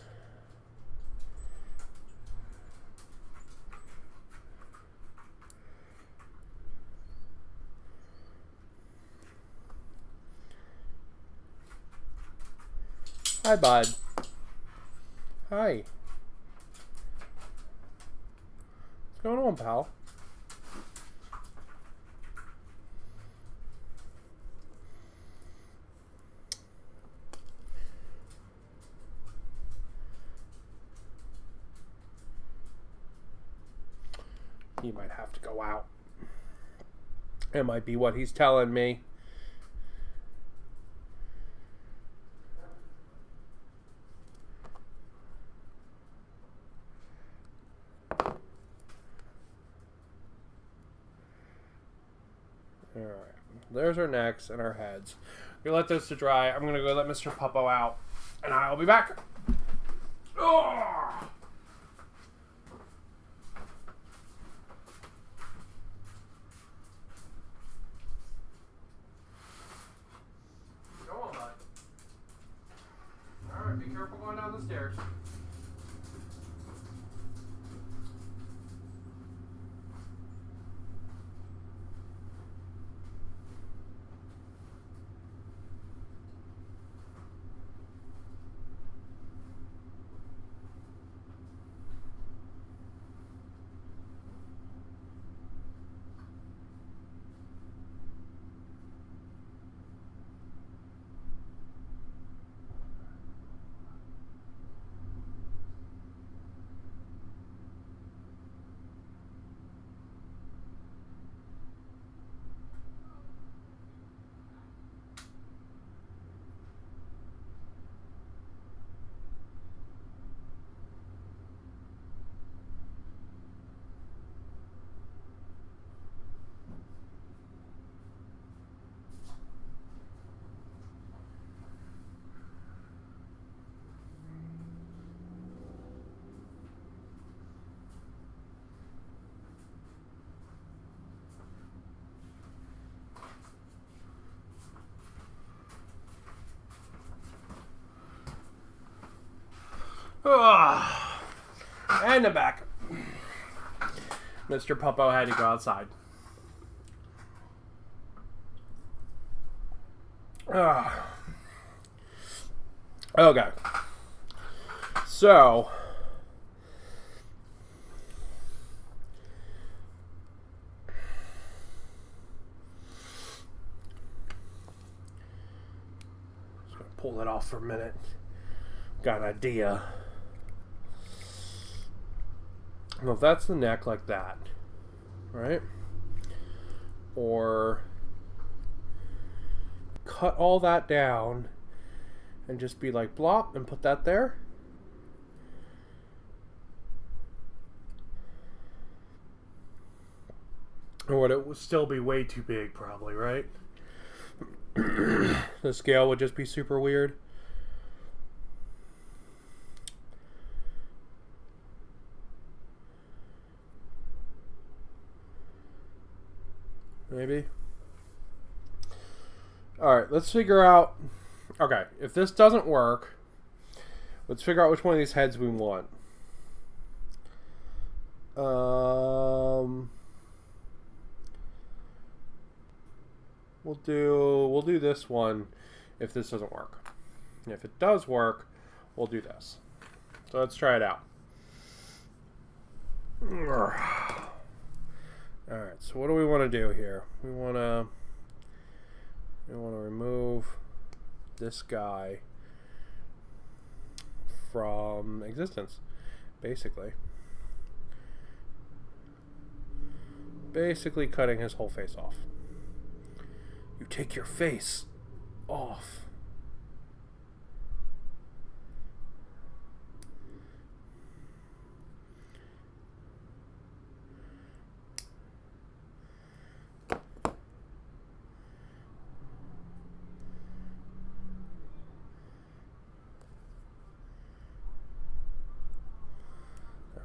Hi, bud. Hi. What's going on, pal? He might have to go out. It might be what he's telling me. Alright, there's our necks and our heads. We let those to dry. I'm going to go let Mr. Puppo out, and I'll be back. Oh! downstairs. And I'm back. Mr. Puppo had to go outside. Okay. So, just gonna pull that off for a minute. Got an idea. Well, if that's the neck like that, right? Or cut all that down and just be like blop and put that there. Or would it still be way too big, probably, right? The scale would just be super weird. Maybe. Alright, let's figure out... Okay, if this doesn't work, let's figure out which one of these heads we want. We'll do this one if this doesn't work. And if it does work, we'll do this. So let's try it out. Alright, so what do we want to do here? We want to remove this guy from existence, basically. Basically cutting his whole face off. You take your face off.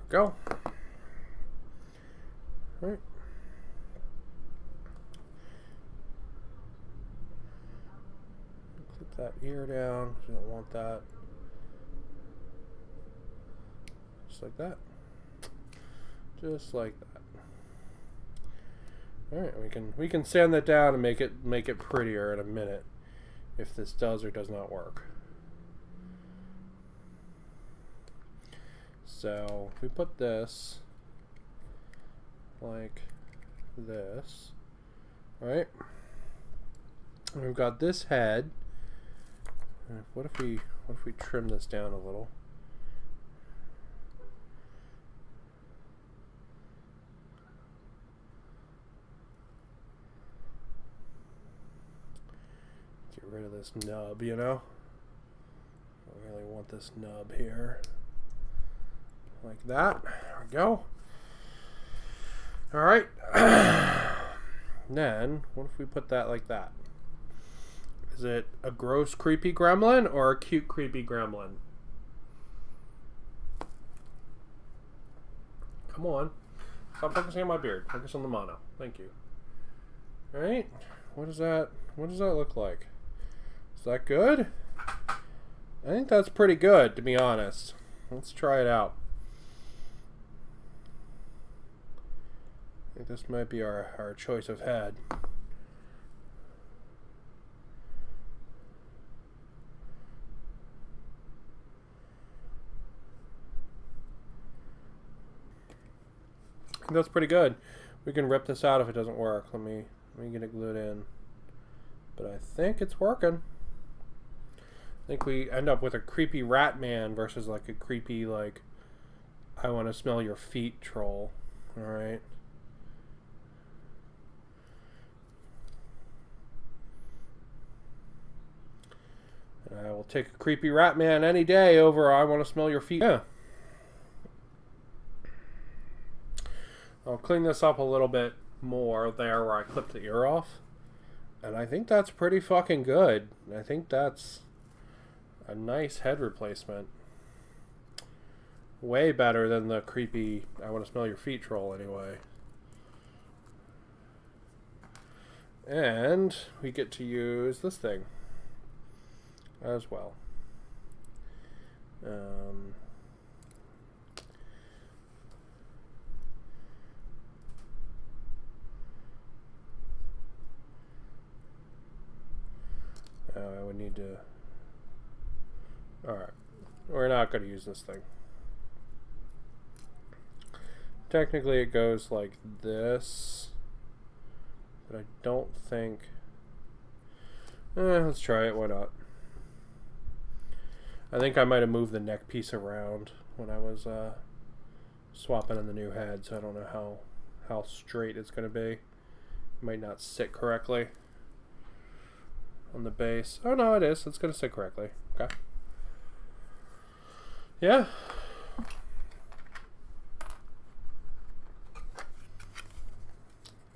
Go. All right. Clip that ear down because you don't want that. Just like that. Just like that. All right, we can sand that down and make it prettier in a minute if this does or does not work. So if we put this like this, right? And we've got this head. What if we trim this down a little? Get rid of this nub, you know? I really want this nub here. Like that. There we go. Alright. Then, what if we put that like that? Is it a gross, creepy gremlin or a cute, creepy gremlin? Come on. Stop focusing on my beard. Focus on the mono. Thank you. Alright. What does that look like? Is that good? I think that's pretty good, to be honest. Let's try it out. I think this might be our choice of head. I think that's pretty good. We can rip this out if it doesn't work. Let me get it glued in. But I think it's working. I think we end up with a creepy rat man versus like a creepy, like, I want to smell your feet troll. Alright. I will take a creepy rat man any day over I want to smell your feet. Yeah. I'll clean this up a little bit more there where I clipped the ear off. And I think that's pretty fucking good. I think that's a nice head replacement. Way better than the creepy I want to smell your feet troll anyway. And we get to use this thing as well. I would need to... Alright. We're not going to use this thing. Technically it goes like this. But I don't think... let's try it. Why not? I think I might have moved the neck piece around when I was swapping in the new head, so I don't know how straight it's going to be. It might not sit correctly on the base. Oh no, it is. It's going to sit correctly. Okay. Yeah.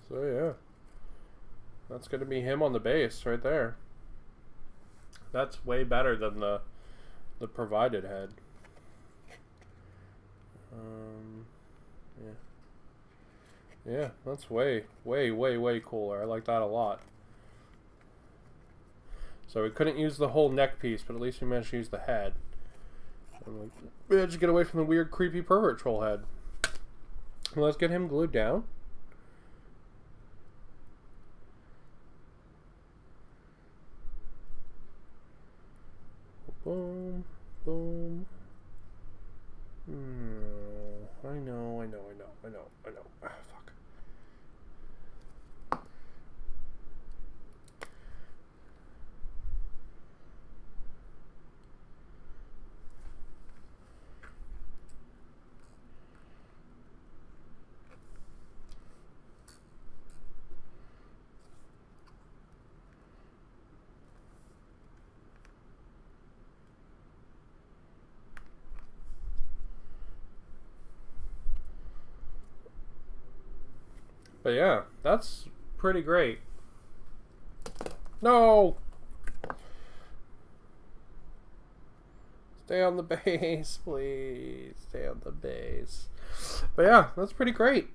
So yeah. That's going to be him on the base right there. That's way better than the provided head. Yeah, that's way cooler. I like that a lot. So we couldn't use the whole neck piece, but at least we managed to use the head. And we managed to get away from the weird, creepy pervert troll head. Well, let's get him glued down. Boom, boom. I know. Ah, fuck. But yeah, that's pretty great. No! Stay on the base, please. Stay on the base. But yeah, that's pretty great.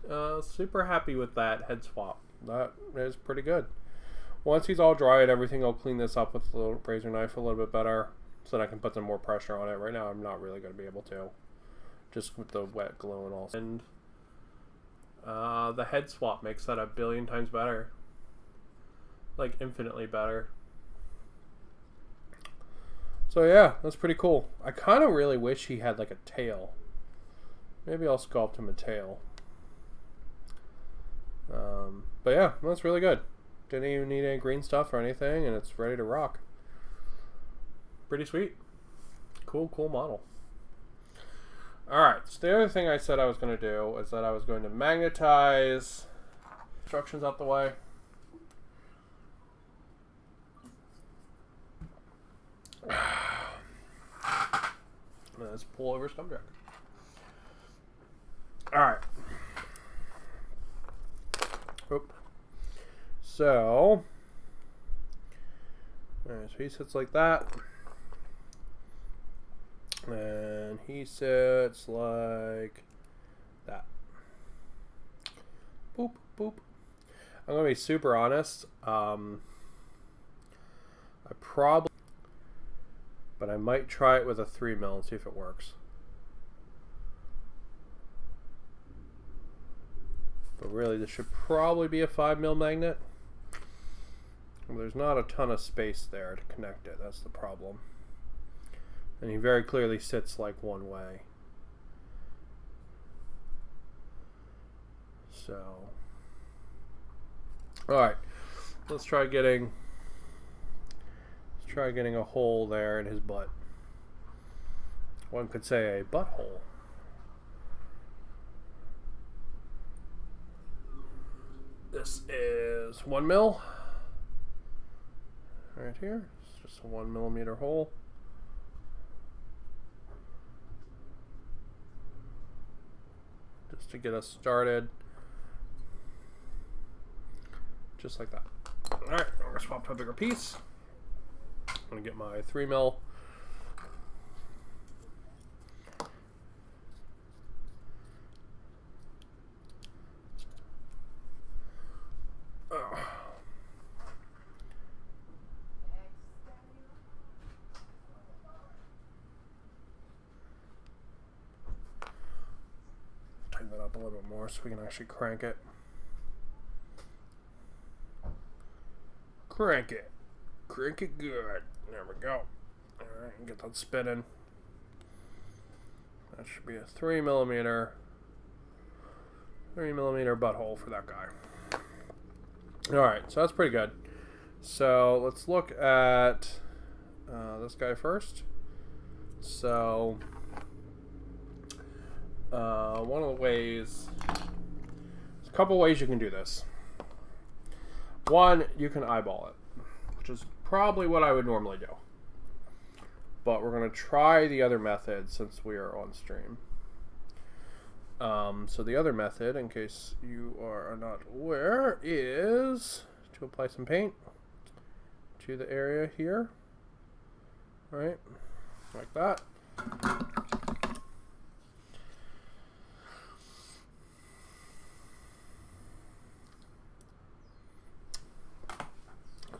Super happy with that head swap. That is pretty good. Once he's all dry and everything, I'll clean this up with a little razor knife a little bit better so that I can put some more pressure on it. Right now, I'm not really going to be able to. Just with the wet glue and all. And the head swap makes that a billion times better. Like, infinitely better. So yeah, that's pretty cool. I kind of really wish he had like a tail. Maybe I'll sculpt him a tail. But yeah, that's really good. Didn't even need any green stuff or anything, and it's ready to rock. Pretty sweet. Cool model. Alright, so the other thing I said I was going to do is that I was going to magnetize instructions out the way. Let's pull over subject. Alright. Oop. So he sits like that. And he sits like that. Boop, boop. I'm going to be super honest. I probably... But I might try it with a 3mm and see if it works. But really, this should probably be a 5mm magnet. Well, there's not a ton of space there to connect it. That's the problem. And he very clearly sits like one way. So, all right, let's try getting a hole there in his butt. One could say a butthole. This is 1mm right here. It's just a 1mm hole. Just to get us started. Just like that. Alright, I'm going to swap to a bigger piece. I'm going to get my 3mm. Tighten that up a little bit more so we can actually crank it. Crank it. Crank it good. There we go. Alright, get that spinning. That should be a 3mm butthole for that guy. Alright, so that's pretty good. So let's look at this guy first. So one of the ways, there's a couple ways you can do this. One, you can eyeball it, which is probably what I would normally do. But we're going to try the other method since we are on stream. So the other method, in case you are not aware, is to apply some paint to the area here. Right? Like that.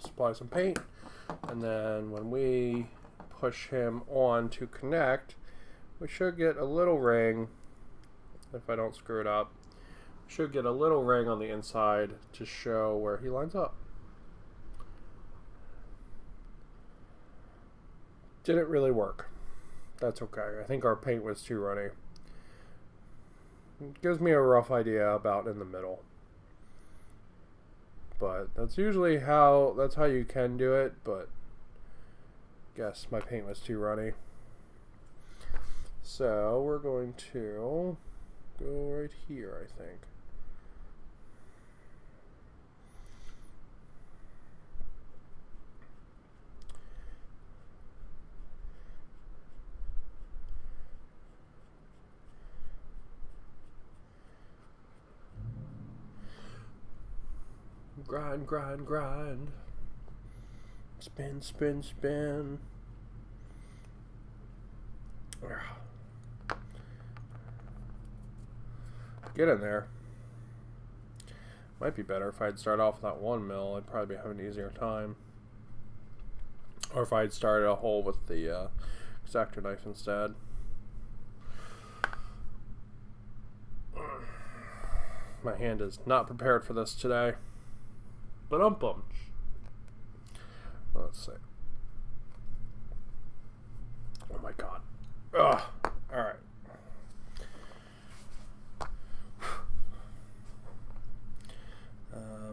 Apply some paint, and then when we push him on to connect, we should get a little ring. If I don't screw it up, we should get a little ring on the inside to show where he lines up. Didn't really work. That's okay. I think our paint was too runny. It gives me a rough idea about in the middle. But that's usually that's how you can do it, but I guess my paint was too runny. So we're going to go right here, I think. Grind, grind, grind. Spin, spin, spin. Get in there. Might be better if I'd start off with that 1mm. I'd probably have an easier time. Or if I'd started a hole with the X-Acto knife instead. My hand is not prepared for this today. But let's see. Oh my god. Ugh. Alright.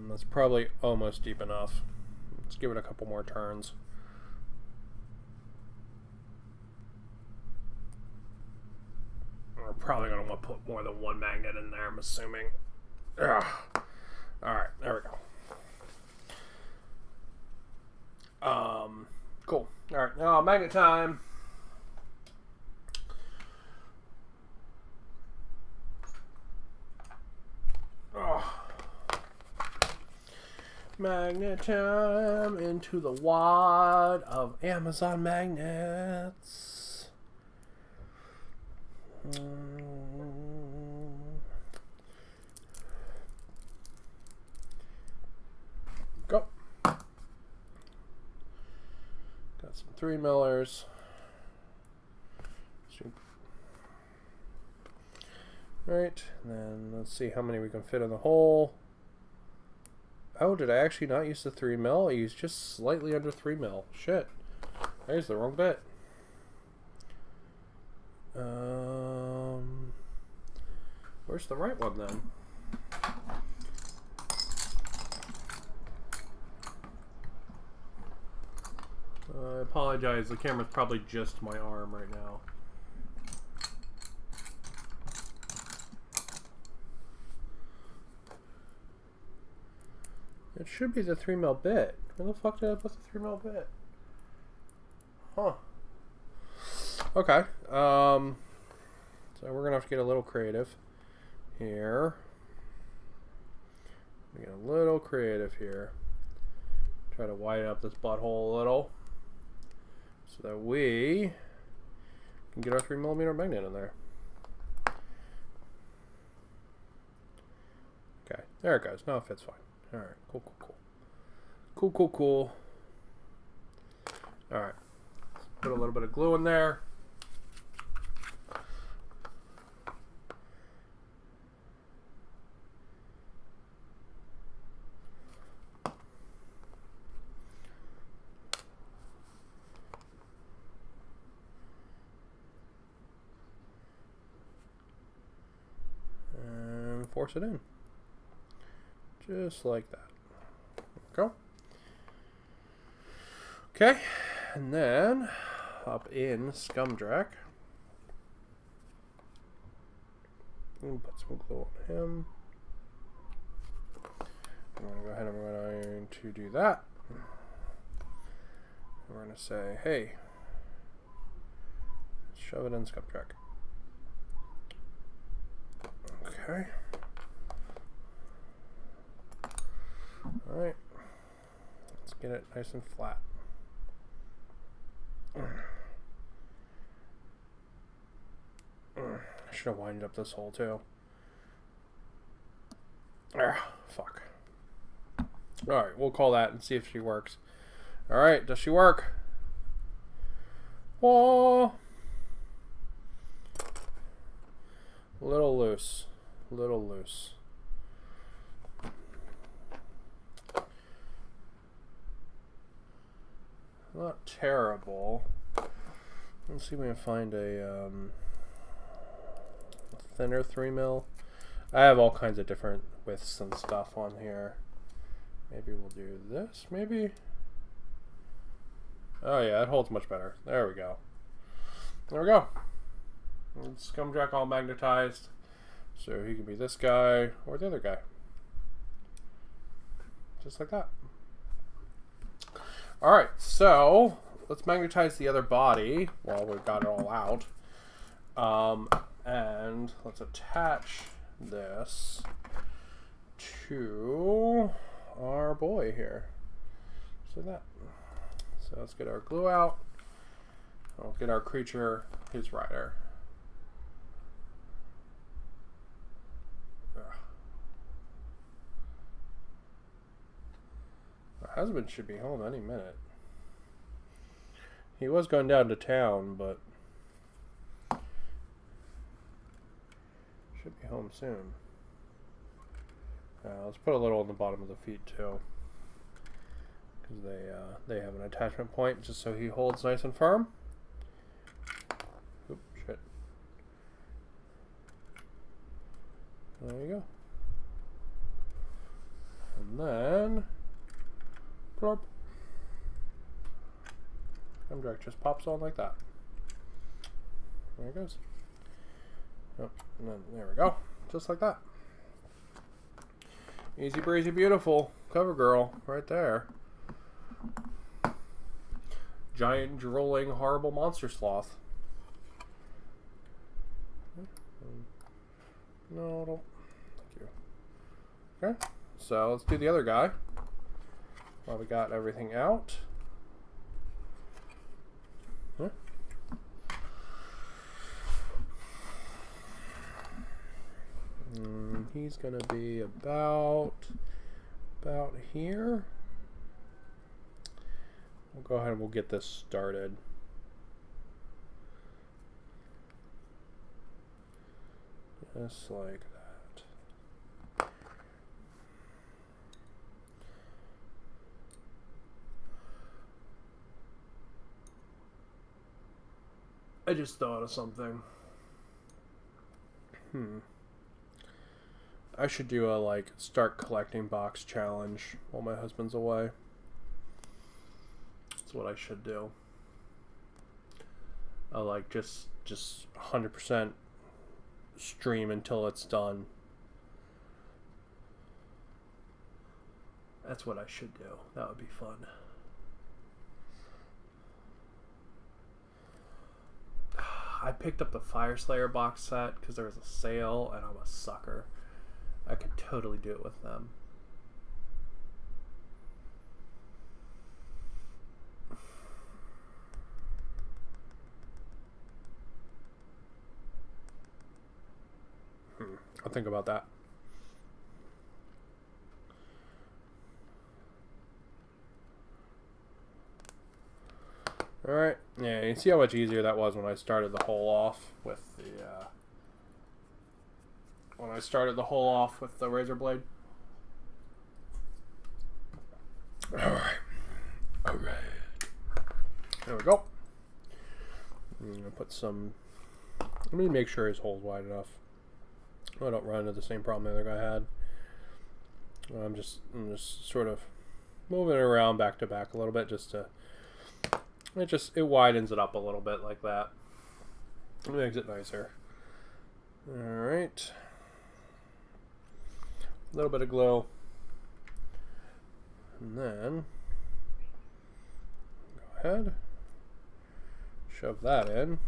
That's probably almost deep enough. Let's give it a couple more turns. We're probably going to want to put more than one magnet in there, I'm assuming. Ugh. Alright, there we go. Cool. Alright, now magnet time. Oh. Magnet time into the wad of Amazon magnets. Go. Got some 3mm. Right, and then let's see how many we can fit in the hole. Oh, did I actually not use the 3 mil? I used just slightly under 3 mil. Shit. I used the wrong bit. Where's the right one then? I apologize, the camera's probably just my arm right now. It should be the 3 mil bit. Where the fuck did I put the 3 mil bit? Huh. Okay. So we're gonna have to get a little creative here. Get a little creative here. Try to widen up this butthole a little, so that we can get our 3mm magnet in there. Okay, there it goes. Now it fits fine. Alright, cool, cool, cool. Cool, cool, cool. Alright. Put a little bit of glue in there. And force it in. Just like that. There we go. Okay, and then up in Scumdrack. And put some glue on him. I'm going to go ahead and we're going to do that. We're going to say, hey, shove it in Scumdrack. Okay. Alright. Let's get it nice and flat. I should have winded up this hole too. Fuck. Alright, we'll call that and see if she works. Alright, does she work? Whoa! Little loose. Little loose. Not terrible. Let's see if we can find a thinner 3 mil. I have all kinds of different widths and stuff on here. Maybe we'll do this, maybe? Oh yeah, it holds much better. There we go. There we go. Scumdrack all magnetized. So he can be this guy or the other guy. Just like that. Alright, so let's magnetize the other body while we've got it all out. And let's attach this to our boy here. So that. So let's get our glue out. We'll get our creature, his rider. My husband should be home any minute. He was going down to town, but should be home soon. Let's put a little on the bottom of the feet too, because they have an attachment point just so he holds nice and firm. Oop, shit. There you go. And then plop. Scumdrack just pops on like that. There it goes. Oh, and then there we go. Just like that. Easy breezy beautiful. Cover girl right there. Giant drooling horrible monster sloth. No, don't. Thank you. Okay. So let's do the other guy. While we got everything out. Huh? He's gonna be about here. We'll go ahead and we'll get this started. Just like that. I just thought of something. I should do a like start collecting box challenge while my husband's away. That's what I should do. I like just 100% stream until it's done. That's what I should do. That would be fun. I picked up the Fire Slayer box set because there was a sale, and I'm a sucker. I could totally do it with them. I'll think about that. Alright, yeah, you can see how much easier that was when I started the hole off with the razor blade. Alright. There we go. I'm gonna put some, let me make sure his hole's wide enough. I don't run into the same problem the other guy had. I'm just sort of moving it around back to back a little bit just to, it widens it up a little bit like that. It makes it nicer. Alright. A little bit of glue. And then go ahead. Shove that in.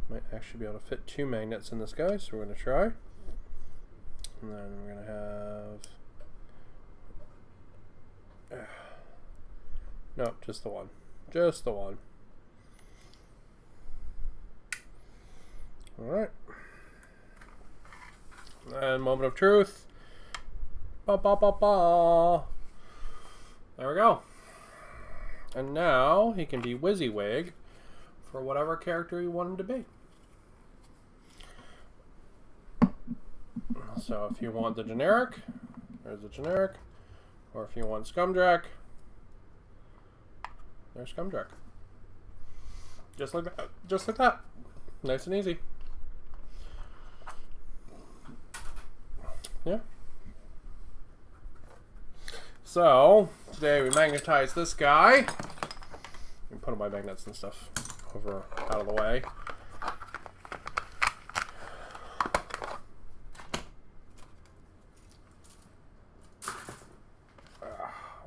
Might actually be able to fit 2 magnets in this guy, so we're going to try. And then we're going to have... Nope, just the one. Just the one. Alright. And moment of truth. Ba ba ba ba. There we go. And now he can be WYSIWYG for whatever character you want him to be. So if you want the generic, there's the generic. Or if you want Scumdrack, there's Scumdrack. Just like that. Just like that. Nice and easy. Yeah. So today we magnetize this guy. And put all my magnets and stuff over out of the way.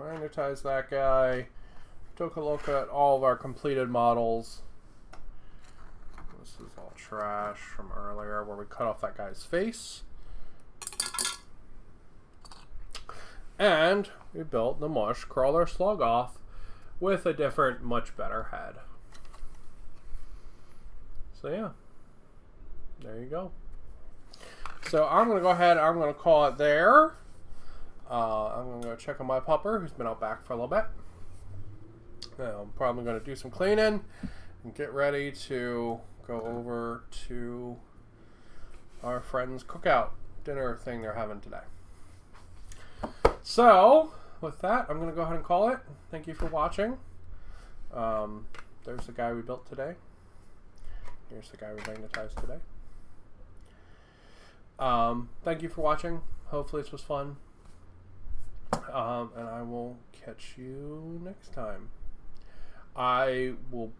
Magnetize that guy. Took a look at all of our completed models. This is all trash from earlier where we cut off that guy's face. And we built the marshccrawla sloggoth with a different, much better head. So yeah, there you go. So I'm going to go ahead, I'm going to call it there. I'm going to go check on my pupper who's been out back for a little bit. I'm probably going to do some cleaning and get ready to go over to our friend's cookout dinner thing they're having today. So, with that, I'm going to go ahead and call it. Thank you for watching. There's the guy we built today. Here's the guy we magnetized today. Thank you for watching. Hopefully this was fun. And I will catch you next time. I will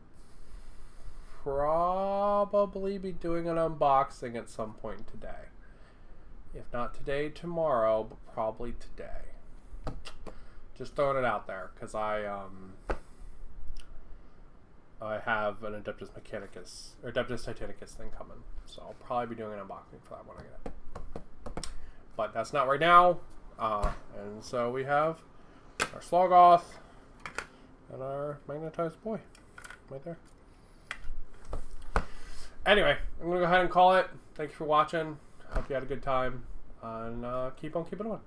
probably be doing an unboxing at some point today. If not today, tomorrow, but probably today. Just throwing it out there, because I have an Adeptus Mechanicus, or Adeptus Titanicus thing coming. So I'll probably be doing an unboxing for that when I get it. But that's not right now. And so we have our sloggoth and our magnetized boy right there. Anyway, I'm going to go ahead and call it. Thank you for watching. Hope you had a good time. And keep on keeping on.